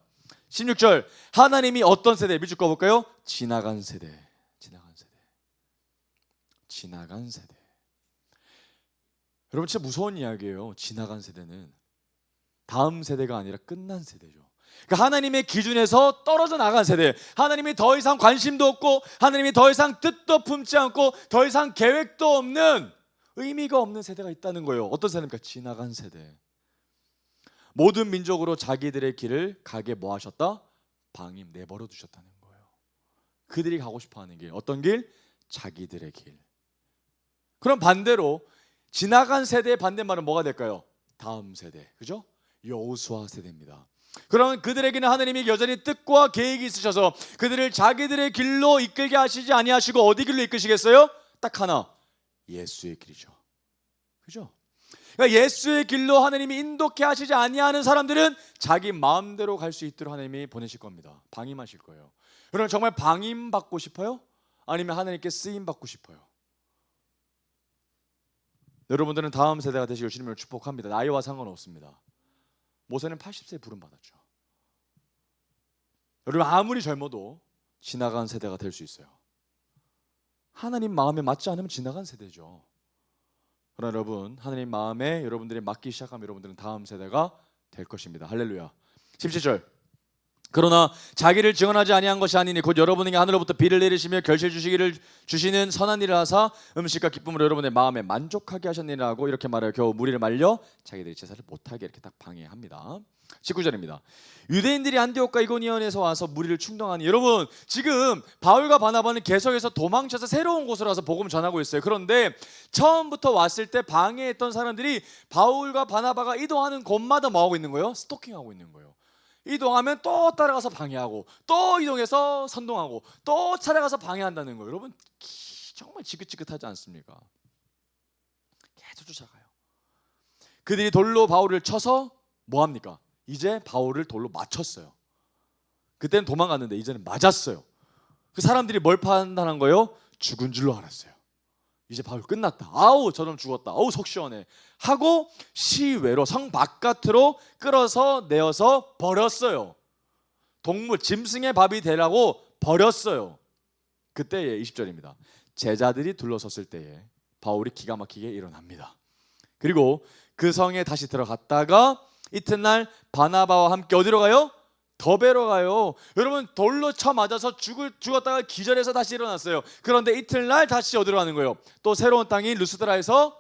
S1: 16절. 하나님이 어떤 세대? 밑줄 꺼볼까요? 지나간 세대. 지나간 세대. 지나간 세대. 여러분, 진짜 무서운 이야기예요. 지나간 세대는 다음 세대가 아니라 끝난 세대죠. 그러니까 하나님의 기준에서 떨어져 나간 세대, 하나님이 더 이상 관심도 없고 하나님이 더 이상 뜻도 품지 않고 더 이상 계획도 없는, 의미가 없는 세대가 있다는 거예요. 어떤 세대입니까? 지나간 세대. 모든 민족으로 자기들의 길을 가게 뭐 하셨다? 방임, 내버려 두셨다는 거예요. 그들이 가고 싶어하는 길, 어떤 길? 자기들의 길. 그럼 반대로 지나간 세대의 반대말은 뭐가 될까요? 다음 세대, 그죠? 여호수아 세대입니다. 그러면 그들에게는 하나님이 여전히 뜻과 계획이 있으셔서 그들을 자기들의 길로 이끌게 하시지 아니하시고 어디 길로 이끄시겠어요? 딱 하나, 예수의 길이죠. 그죠? 그러니까 예수의 길로 하나님이 인도케 하시지 아니하는 사람들은 자기 마음대로 갈 수 있도록 하나님이 보내실 겁니다. 방임하실 거예요. 여러분, 정말 방임 받고 싶어요? 아니면 하나님께 쓰임 받고 싶어요? 여러분들은 다음 세대가 되시길 주님을 축복합니다. 나이와 상관없습니다. 모세는 80세에 부름받았죠. 여러분, 아무리 젊어도 지나간 세대가 될 수 있어요. 하나님 마음에 맞지 않으면 지나간 세대죠. 그러나 여러분, 하나님 마음에 여러분들이 맞기 시작하면 여러분들은 다음 세대가 될 것입니다. 할렐루야. 17절. 그러나 자기를 증언하지 아니한 것이 아니니 곧 여러분에게 하늘로부터 비를 내리시며 결실 주시기를 주시는 선한 일을 하사 음식과 기쁨으로 여러분의 마음에 만족하게 하셨느니라고 이렇게 말하여 겨우 무리를 말려 자기들이 제사를 못하게 이렇게 딱 방해합니다. 19절입니다. 유대인들이 안디옥과 이고니온에서 와서 무리를 충동하니, 여러분 지금 바울과 바나바는 계속해서 도망쳐서 새로운 곳으로 와서 복음을 전하고 있어요. 그런데 처음부터 왔을 때 방해했던 사람들이 바울과 바나바가 이동하는 곳마다 뭐하고 있는 거예요? 스토킹하고 있는 거예요. 이동하면 또 따라가서 방해하고 또 이동해서 선동하고 또 찾아가서 방해한다는 거예요. 여러분, 정말 지긋지긋하지 않습니까? 계속 쫓아가요. 그들이 돌로 바울을 쳐서 뭐합니까? 이제 바울을 돌로 맞췄어요. 그때는 도망갔는데 이제는 맞았어요. 그 사람들이 뭘 판단한 거예요? 죽은 줄로 알았어요. 이제 바울 끝났다. 아우, 저놈 죽었다. 아우, 속 시원해 하고 시외로 성 바깥으로 끌어서 내어서 버렸어요. 동물, 짐승의 밥이 되라고 버렸어요. 그때에 20절입니다. 제자들이 둘러섰을 때에 바울이 기가 막히게 일어납니다. 그리고 그 성에 다시 들어갔다가 이튿날 바나바와 함께 어디로 가요? 더베로 가요. 여러분, 돌로 쳐 맞아서 죽었다가 기절해서 다시 일어났어요. 그런데 이튿날 다시 어디로 가는 거예요? 또 새로운 땅인 루스드라에서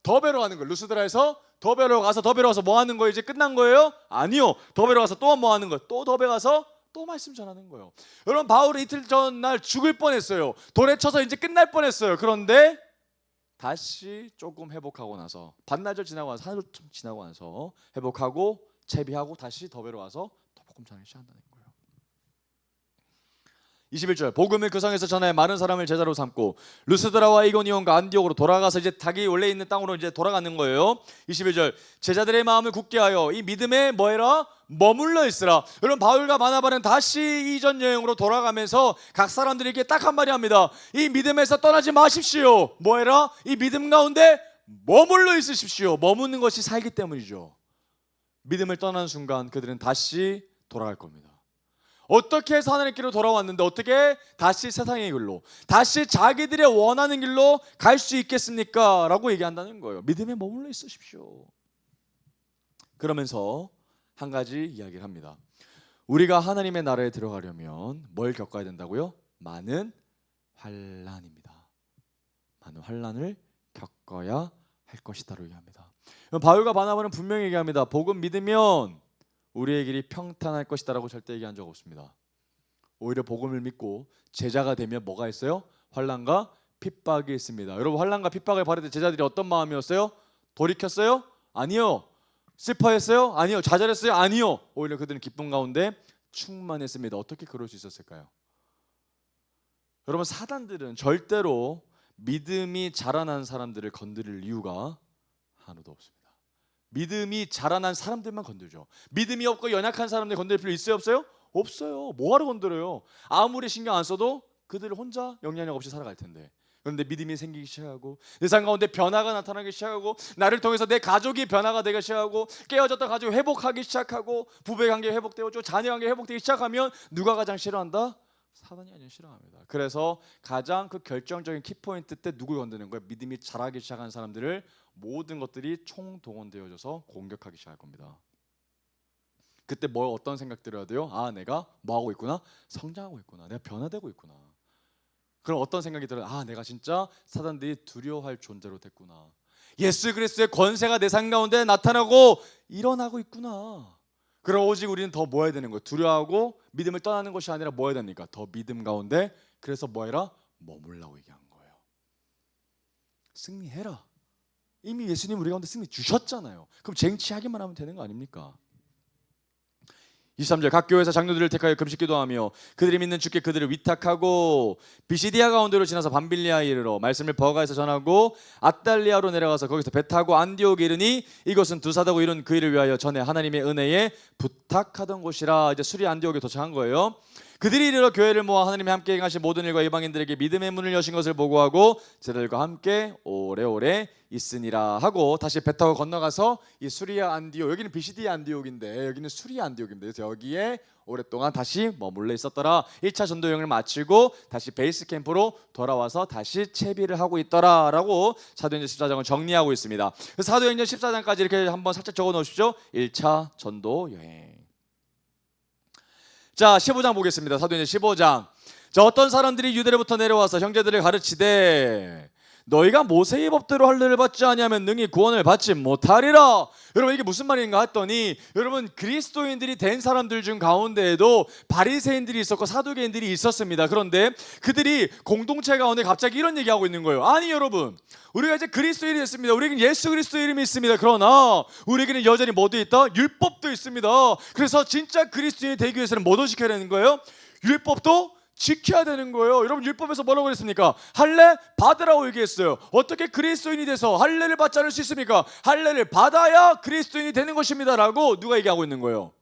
S1: 더베로 가는 거예요. 루스드라에서 더베로 가서 더베로 가서 뭐 하는 거예요? 이제 끝난 거예요? 아니요. 더베로 가서 또 뭐 하는 거예요? 또 더베 가서 또 말씀 전하는 거예요. 여러분, 바울이 이틀 전날 죽을 뻔했어요. 돌에 쳐서 이제 끝날 뻔했어요. 그런데 다시 조금 회복하고 나서 반나절 지나고 나서 하루 좀 지나고 나서 회복하고 채비하고 다시 더베로 와서 복음 전하기 시작한다는 거예요. 21절 복음을 그 성에서 전해 많은 사람을 제자로 삼고 루스드라와 이고니온과 안디옥으로 돌아가서 이제 자기 원래 있는 땅으로 이제 돌아가는 거예요. 21절 제자들의 마음을 굳게 하여 이 믿음에 뭐해라? 머물러 있으라. 여러분 바울과 바나바는 다시 이전 여행으로 돌아가면서 각 사람들에게 딱 한마디 합니다. 이 믿음에서 떠나지 마십시오. 뭐해라? 이 믿음 가운데 머물러 있으십시오. 머무는 것이 살기 때문이죠. 믿음을 떠나는 순간 그들은 다시 돌아갈 겁니다. 어떻게 해서 하나님께로 돌아왔는데 어떻게 다시 세상의 길로, 다시 자기들의 원하는 길로 갈 수 있겠습니까? 라고 얘기한다는 거예요. 믿음에 머물러 있으십시오. 그러면서 한 가지 이야기를 합니다. 우리가 하나님의 나라에 들어가려면 뭘 겪어야 된다고요? 많은 환난입니다. 많은 환난을 겪어야 할 것이다라고 얘기합니다. 바울과 바나바는 분명히 얘기합니다. 복음 믿으면 우리의 길이 평탄할 것이다라고 절대 얘기한 적 없습니다. 오히려 복음을 믿고 제자가 되면 뭐가 있어요? 환난과 핍박이 있습니다. 여러분 환난과 핍박을 받을 때 제자들이 어떤 마음이었어요? 돌이켰어요? 아니요. 슬퍼했어요? 아니요. 좌절했어요? 아니요. 오히려 그들은 기쁨 가운데 충만했습니다. 어떻게 그럴 수 있었을까요? 여러분 사단들은 절대로 믿음이 자라난 사람들을 건드릴 이유가 하나도 없습니다. 믿음이 자라난 사람들만 건들죠. 믿음이 없고 연약한 사람들 건들 필요 있어요 없어요? 없어요. 뭐하러 건드려요? 아무리 신경 안 써도 그들 혼자 영향력 없이 살아갈 텐데. 그런데 믿음이 생기기 시작하고 내 삶 가운데 변화가 나타나기 시작하고 나를 통해서 내 가족이 변화가 되기 시작하고 깨어졌던 가족이 회복하기 시작하고 부부의 관계 회복되고 자녀 관계 회복되기 시작하면 누가 가장 싫어한다? 사단이 아니라 싫어합니다. 그래서 가장 그 결정적인 키포인트 때 누굴 건드는 거예요? 믿음이 자라기 시작한 사람들을 모든 것들이 총동원되어져서 공격하기 시작할 겁니다. 그때 뭐 어떤 생각 들어야 돼요? 아 내가 뭐 하고 있구나? 성장하고 있구나. 내가 변화되고 있구나. 그럼 어떤 생각이 들어요? 아 내가 진짜 사단들이 두려워할 존재로 됐구나. 예수 그리스도의 권세가 내 삶 가운데 나타나고 일어나고 있구나. 그럼 오직 우리는 더 뭐 해야 되는 거예요? 두려워하고 믿음을 떠나는 것이 아니라 뭐 해야 됩니까? 더 믿음 가운데 그래서 뭐 해라? 머물라고 얘기한 거예요. 승리해라. 이미 예수님 우리 가운데 승리 주셨잖아요. 그럼 쟁취하기만 하면 되는 거 아닙니까? 23절 각 교회에서 장로들을 택하여 금식 기도하며 그들이 믿는 주께 그들을 위탁하고 비시디아 가운데로 지나서 밤빌리아에 이르러 말씀을 버가에서 전하고 아달리아로 내려가서 거기서 배 타고 안디옥에 이르니 이것은 두 사도고 이룬 그 일을 위하여 전에 하나님의 은혜에 부탁하던 곳이라. 이제 수리 안디옥에 도착한 거예요. 그들이 이르러 교회를 모아 하나님이 함께 행하신 모든 일과 이방인들에게 믿음의 문을 여신 것을 보고하고 제자들과 함께 오래오래 있으니라 하고 다시 배 타고 건너가서 이 수리아 안디옥, 여기는 비시디아 안디옥인데 여기는 수리아 안디옥입니다. 그래서 여기에 오랫동안 다시 머물러 있었더라. 1차 전도 여행을 마치고 다시 베이스 캠프로 돌아와서 다시 채비를 하고 있더라 라고 사도행전 14장을 정리하고 있습니다. 사도행전 14장까지 이렇게 한번 살짝 적어 놓으십시오. 1차 전도 여행. 자 15장 보겠습니다. 사도행전 15장. 자 어떤 사람들이 유대로부터 내려와서 형제들을 가르치되 너희가 모세의 법대로 할례를 받지 아니하면 능히 구원을 받지 못하리라. 여러분 이게 무슨 말인가 했더니 여러분 그리스도인들이 된 사람들 중 가운데에도 바리새인들이 있었고 사두개인들이 있었습니다. 그런데 그들이 공동체 가운데 갑자기 이런 얘기하고 있는 거예요. 아니 여러분 우리가 이제 그리스도인이 됐습니다. 우리에게는 예수 그리스도 이름이 있습니다. 그러나 우리에게는 여전히 뭐도 있다? 율법도 있습니다. 그래서 진짜 그리스도인이 되기 위해서는 뭐도 지켜야 되는 거예요? 율법도 지켜야 되는 거예요. 여러분 율법에서 뭐라고 그랬습니까? 할례 받으라고 얘기했어요. 어떻게 그리스도인이 돼서 할례를 받지 않을 수 있습니까? 할례를 받아야 그리스도인이 되는 것입니다 라고 누가 얘기하고 있는 거예요?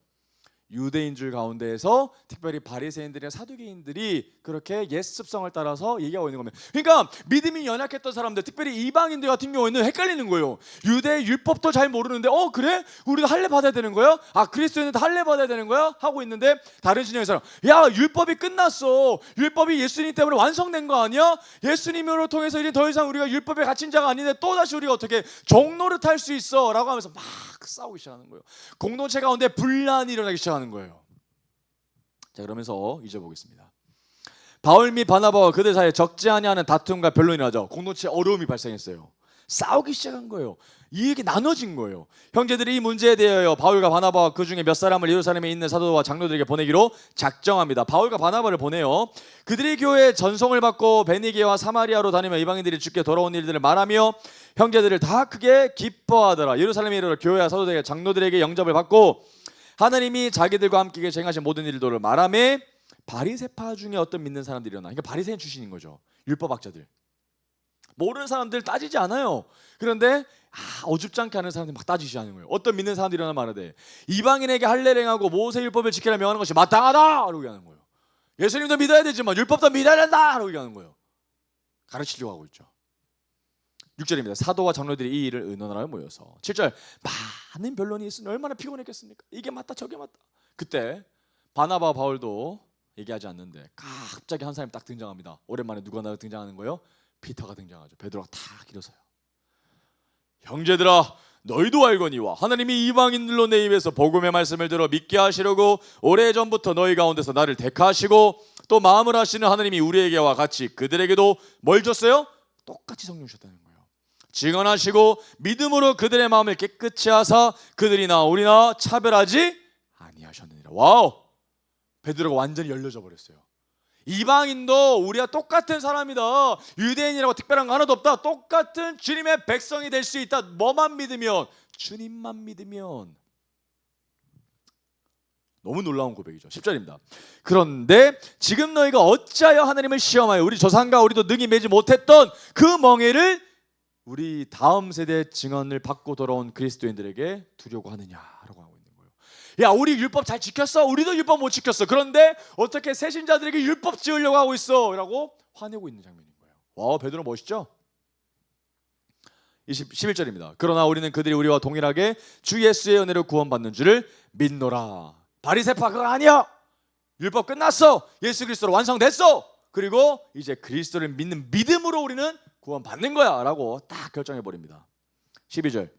S1: 유대인들 가운데에서 특별히 바리새인들이나 사두개인들이 그렇게 옛 습성을 따라서 얘기하고 있는 겁니다. 그러니까 믿음이 연약했던 사람들, 특별히 이방인들 같은 경우에는 헷갈리는 거예요. 유대 율법도 잘 모르는데 그래? 우리가 할례 받아야 되는 거야? 아 그리스도인은 할례 받아야 되는 거야? 하고 있는데 다른 진영의 사람 야 율법이 끝났어. 율법이 예수님 때문에 완성된 거 아니야? 예수님으로 통해서 이제 더 이상 우리가 율법에 갇힌 자가 아닌데 또다시 우리가 어떻게 종노릇 할 수 있어? 라고 하면서 막 싸우기 시작하는 거예요. 공동체 가운데 분란이 일어나기 시작하는 거예요. 자 그러면서 이제 보겠습니다. 바울 및 바나바와 그들 사이에 적지 아니하는 다툼과 변론이 나죠. 공동체에 어려움이 발생했어요. 싸우기 시작한 거예요. 이게 나눠진 거예요. 형제들이 이 문제에 대하여 바울과 바나바와 그 중에 몇 사람을 예루살렘에 있는 사도와 장로들에게 보내기로 작정합니다. 바울과 바나바를 보내요. 그들이 교회에 전송을 받고 베니게와 사마리아로 다니며 이방인들이 주께 돌아온 일들을 말하며 형제들을 다 크게 기뻐하더라. 예루살렘에 이르러 교회와 사도들에게 장로들에게 영접을 받고 하나님이 자기들과 함께 행하신 모든 일들을 말하며 바리새파 중에 어떤 믿는 사람들이 일어나. 그러니까 바리새인 출신인 거죠. 율법학자들. 모르는 사람들 따지지 않아요. 그런데 어줍지 않게 하는 사람들이 막 따지지 않는 거예요. 어떤 믿는 사람들이 일어나 말하되 이방인에게 할례를 행하고 모세 율법을 지키라 명하는 것이 마땅하다 라고 얘기하는 거예요. 예수님도 믿어야 되지만 율법도 믿어야 된다 라고 얘기하는 거예요. 가르치려고 하고 있죠. 6절입니다. 사도와 장로들이 이 일을 의논하러 모여서 7절 많은 변론이 있으니 얼마나 피곤했겠습니까? 이게 맞다 저게 맞다. 그때 바나바와 바울도 얘기하지 않는데 갑자기 한 사람이 딱 등장합니다. 오랜만에 누가 등장하는 거예요? 피터가 등장하죠. 베드로가 탁 일어서요. 형제들아 너희도 알거니와 하나님이 이방인들로 내 입에서 복음의 말씀을 들어 믿게 하시려고 오래전부터 너희 가운데서 나를 택하시고 또 마음을 하시는 하나님이 우리에게와 같이 그들에게도 뭘 줬어요? 똑같이 성령 주셨다는 거예요. 증언하시고 믿음으로 그들의 마음을 깨끗이 하사 그들이나 우리나 차별하지 아니하셨느니라. 와우! 베드로가 완전히 열려져 버렸어요. 이방인도 우리와 똑같은 사람이다. 유대인이라고 특별한 거 하나도 없다. 똑같은 주님의 백성이 될 수 있다. 뭐만 믿으면, 주님만 믿으면. 너무 놀라운 고백이죠. 10절입니다. 그런데 지금 너희가 어찌하여 하나님을 시험하여 우리 조상과 우리도 능히 매지 못했던 그 멍에를 우리 다음 세대 증언을 받고 돌아온 그리스도인들에게 두려고 하느냐라고 하고 있는 거예요. 야, 우리 율법 잘 지켰어? 우리도 율법 못 지켰어. 그런데 어떻게 새신자들에게 율법 지으려고 하고 있어? 라고 화내고 있는 장면인 거예요. 와, 베드로 멋있죠? 11절입니다. 그러나 우리는 그들이 우리와 동일하게 주 예수의 은혜로 구원받는 줄을 믿노라. 바리새파 그거 아니야. 율법 끝났어. 예수 그리스도로 완성됐어. 그리고 이제 그리스도를 믿는 믿음으로 우리는 구원받는 거야 라고 딱 결정해버립니다. 12절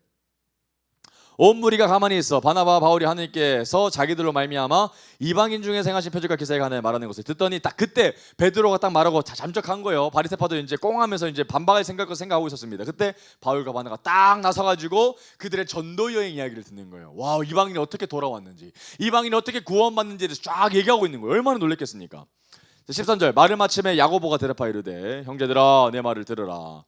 S1: 온 무리가 가만히 있어 바나바와 바울이 하나님께서 자기들로 말미암아 이방인 중에 행하신 표적과 기사에 관해 말하는 것을 듣더니 딱 그때 베드로가 딱 말하고 잠적한 거예요. 바리새파도 이제 꽁하면서 이제 반박할 생각하고 있었습니다. 그때 바울과 바나가 딱 나서가지고 그들의 전도 여행 이야기를 듣는 거예요. 와, 이방인이 어떻게 돌아왔는지, 이방인이 어떻게 구원받는지를 쫙 얘기하고 있는 거예요. 얼마나 놀랬겠습니까? 13절 말을 마침에 야고보가 대답하여 이르되 형제들아 내 말을 들으라.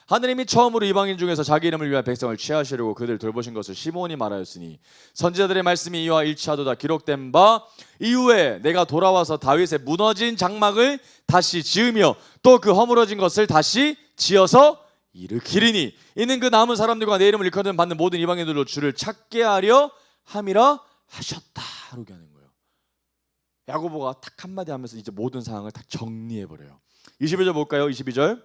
S1: 하느님이 처음으로 이방인 중에서 자기 이름을 위한 백성을 취하시려고 그들 돌보신 것을 시몬이 말하였으니 선지자들의 말씀이 이와 일치하도다 기록된 바 이후에 내가 돌아와서 다윗의 무너진 장막을 다시 지으며 또 그 허물어진 것을 다시 지어서 일으키리니 이는 그 남은 사람들과 내 이름을 일컫는 받는 모든 이방인들로 주를 찾게 하려 함이라 하셨다 라고 하는 거예요. 야고보가 딱 한마디 하면서 이제 모든 상황을 딱 정리해버려요. 22절 볼까요? 22절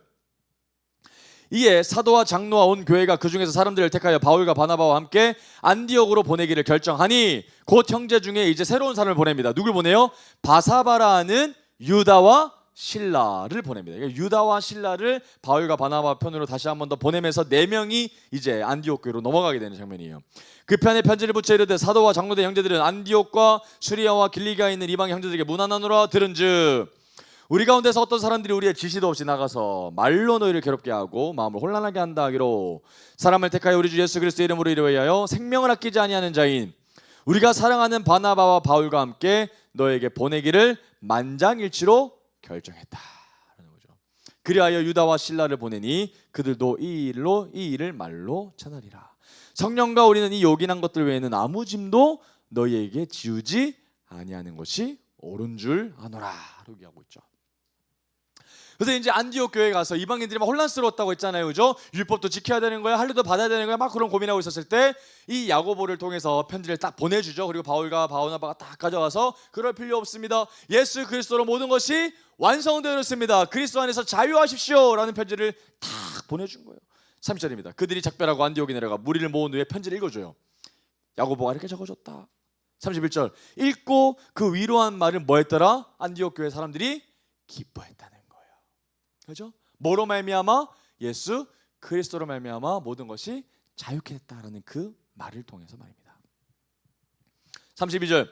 S1: 이에 사도와 장로와 온 교회가 그 중에서 사람들을 택하여 바울과 바나바와 함께 안디옥으로 보내기를 결정하니 곧 형제 중에 이제 새로운 사람을 보냅니다. 누굴 보내요? 바사바라는 유다와 실라를 보냅니다. 유다와 실라를 바울과 바나바 편으로 다시 한 번 더 보내면서 4명이 이제 안디옥 교회로 넘어가게 되는 장면이에요. 그 편에 편지를 붙여 이르되 사도와 장로대 형제들은 안디옥과 수리아와 길리기아에 있는 이방 형제들에게 문안하노라 들은즉 우리 가운데서 어떤 사람들이 우리의 지시도 없이 나가서 말로 너희를 괴롭게 하고 마음을 혼란하게 한다 하기로 사람을 택하여 우리 주 예수 그리스도의 이름으로 이르하여 생명을 아끼지 아니하는 자인 우리가 사랑하는 바나바와 바울과 함께 너에게 보내기를 만장일치로 결정했다라는 거죠. 그리하여 유다와 실라를 보내니 그들도 이 일을 말로 전하리라. 성령과 우리는 이 요긴한 것들 외에는 아무 짐도 너희에게 지우지 아니하는 것이 옳은 줄 아노라 라고 하고 있죠. 그래서 이제 안디옥 교회에 가서 이방인들이 막 혼란스러웠다고 했잖아요. 그죠? 율법도 지켜야 되는 거야, 할례도 받아야 되는 거야, 막 그런 고민하고 있었을 때 이 야고보를 통해서 편지를 딱 보내주죠. 그리고 바울과 바나바가 딱 가져와서 그럴 필요 없습니다. 예수 그리스도로 모든 것이 완성되었습니다. 그리스도 안에서 자유하십시오 라는 편지를 딱 보내준 거예요. 30절입니다. 그들이 작별하고 안디옥에 내려가 무리를 모은 후에 편지를 읽어줘요. 야고보가 이렇게 적어줬다. 31절 읽고 그 위로한 말을 뭐 했더라? 안디옥 교회 사람들이 기뻐했다는 거예요. 그렇죠? 뭐로 말미암아? 예수 그리스도로 말미암아 모든 것이 자유케 됐다라는 그 말을 통해서 말입니다. 32절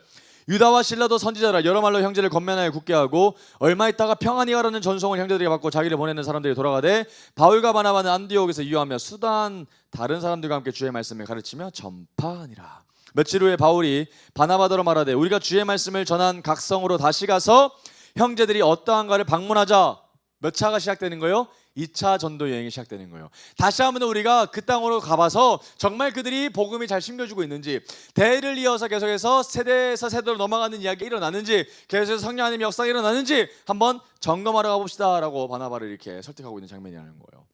S1: 유다와 실라도 선지자라 여러 말로 형제를 권면하여 굳게 하고 얼마 있다가 평안히 가라는 전송을 형제들에게 받고 자기를 보내는 사람들이 돌아가되 바울과 바나바는 안디옥에서 유하며 수단 다른 사람들과 함께 주의 말씀을 가르치며 전파하니라. 며칠 후에 바울이 바나바더러 말하되 우리가 주의 말씀을 전한 각성으로 다시 가서 형제들이 어떠한가를 방문하자. 몇 차가 시작되는 거예요? 2차 전도 여행이 시작되는 거예요. 다시 한번 우리가 그 땅으로 가봐서 정말 그들이 복음이 잘 심겨주고 있는지, 대를 이어서 계속해서 세대에서 세대로 넘어가는 이야기가 일어나는지, 계속해서 성령 하나님의 역사가 일어나는지 한번 점검하러 가봅시다 라고 바나바를 이렇게 설득하고 있는 장면이라는 거예요.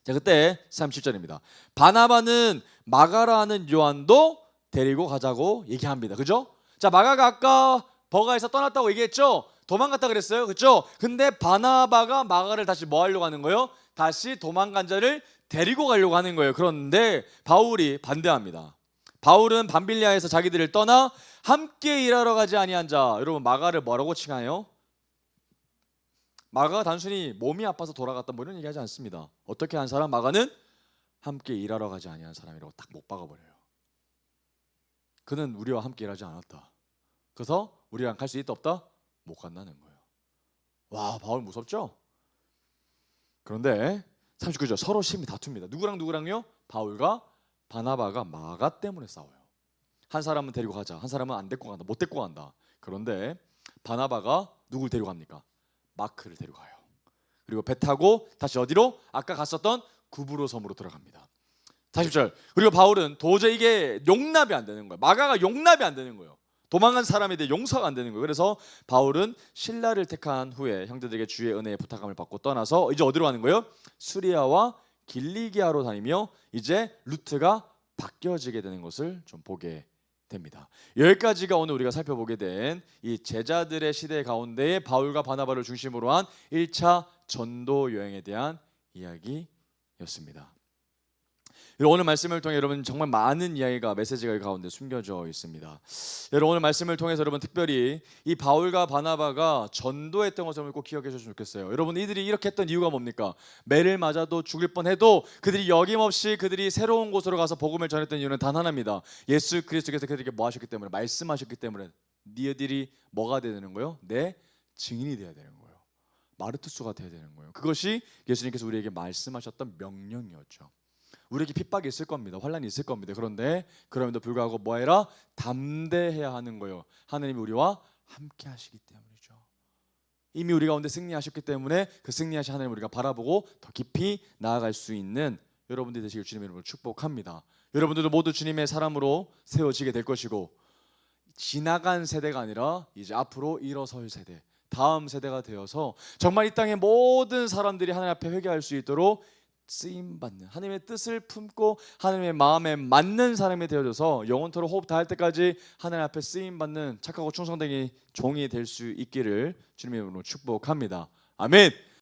S1: 자, 그때 37절입니다. 바나바는 마가라 하는 요한도 데리고 가자고 얘기합니다. 그죠? 자, 마가가 아까 버가에서 떠났다고 얘기했죠? 도망갔다 그랬어요. 그렇죠? 근데 바나바가 마가를 다시 뭐 하려고 하는 거예요? 다시 도망간 자를 데리고 가려고 하는 거예요. 그런데 바울이 반대합니다. 바울은 밤빌리아에서 자기들을 떠나 함께 일하러 가지 아니한 자, 여러분 마가를 뭐라고 칭하요? 마가가 단순히 몸이 아파서 돌아갔다 뭐 이런 얘기하지 않습니다. 어떻게 한 사람? 마가는 함께 일하러 가지 아니한 사람이라고 딱 못 박아버려요. 그는 우리와 함께 일하지 않았다. 그래서 우리랑 갈 수 있다 없다? 못 간다는 거예요. 와, 바울 무섭죠? 그런데 39절 서로 심히 다툽니다. 누구랑요? 바울과 바나바가 마가 때문에 싸워요. 한 사람은 데리고 가자, 한 사람은 안 데리고 간다, 못 데리고 간다. 그런데 바나바가 누굴 데리고 갑니까? 마크를 데려가요. 그리고 배 타고 다시 어디로? 아까 갔었던 구브로 섬으로 들어갑니다. 40절 그리고 바울은 도저히 이게 용납이 안 되는 거예요. 마가가 용납이 안 되는 거예요. 도망간 사람에 대해 용서가 안 되는 거예요. 그래서 바울은 신라를 택한 후에 형제들에게 주의 은혜의 부탁함을 받고 떠나서 이제 어디로 가는 거예요? 수리아와 길리기아로 다니며 이제 루트가 바뀌어지게 되는 것을 좀 보게 됩니다. 여기까지가 오늘 우리가 살펴보게 된 이 제자들의 시대 가운데에 바울과 바나바를 중심으로 한 1차 전도 여행에 대한 이야기였습니다. 오늘 말씀을 통해 여러분 정말 많은 이야기가 메시지가 이 가운데 숨겨져 있습니다. 여러분 오늘 말씀을 통해서 여러분 특별히 이 바울과 바나바가 전도했던 것을 꼭 기억해 주셨으면 좋겠어요. 여러분 이들이 이렇게 했던 이유가 뭡니까? 매를 맞아도 죽을 뻔해도 그들이 여김없이 그들이 새로운 곳으로 가서 복음을 전했던 이유는 단 하나입니다. 예수 그리스도께서 그들에게 뭐 하셨기 때문에, 말씀하셨기 때문에 너희들이 뭐가 되야 되는 거예요? 내 증인이 되어야 되는 거예요. 마르투스가 되어야 되는 거예요. 그것이 예수님께서 우리에게 말씀하셨던 명령이었죠. 우리에게 핍박이 있을 겁니다. 환란이 있을 겁니다. 그런데 그럼에도 불구하고 뭐 해라? 담대해야 하는 거예요. 하나님이 우리와 함께 하시기 때문이죠. 이미 우리 가운데 승리하셨기 때문에 그 승리하신 하나님을 우리가 바라보고 더 깊이 나아갈 수 있는 여러분들이 되시길 주님의 이름으로 축복합니다. 여러분들도 모두 주님의 사람으로 세워지게 될 것이고, 지나간 세대가 아니라 이제 앞으로 일어설 세대, 다음 세대가 되어서 정말 이 땅의 모든 사람들이 하나님 앞에 회개할 수 있도록 쓰임받는, 하나님의 뜻을 품고 하나님의 마음에 맞는 사람이 되어져서 영원토록 호흡 다할 때까지 하나님 앞에 쓰임받는 착하고 충성된 종이 될 수 있기를 주님의 이름으로 축복합니다. 아멘.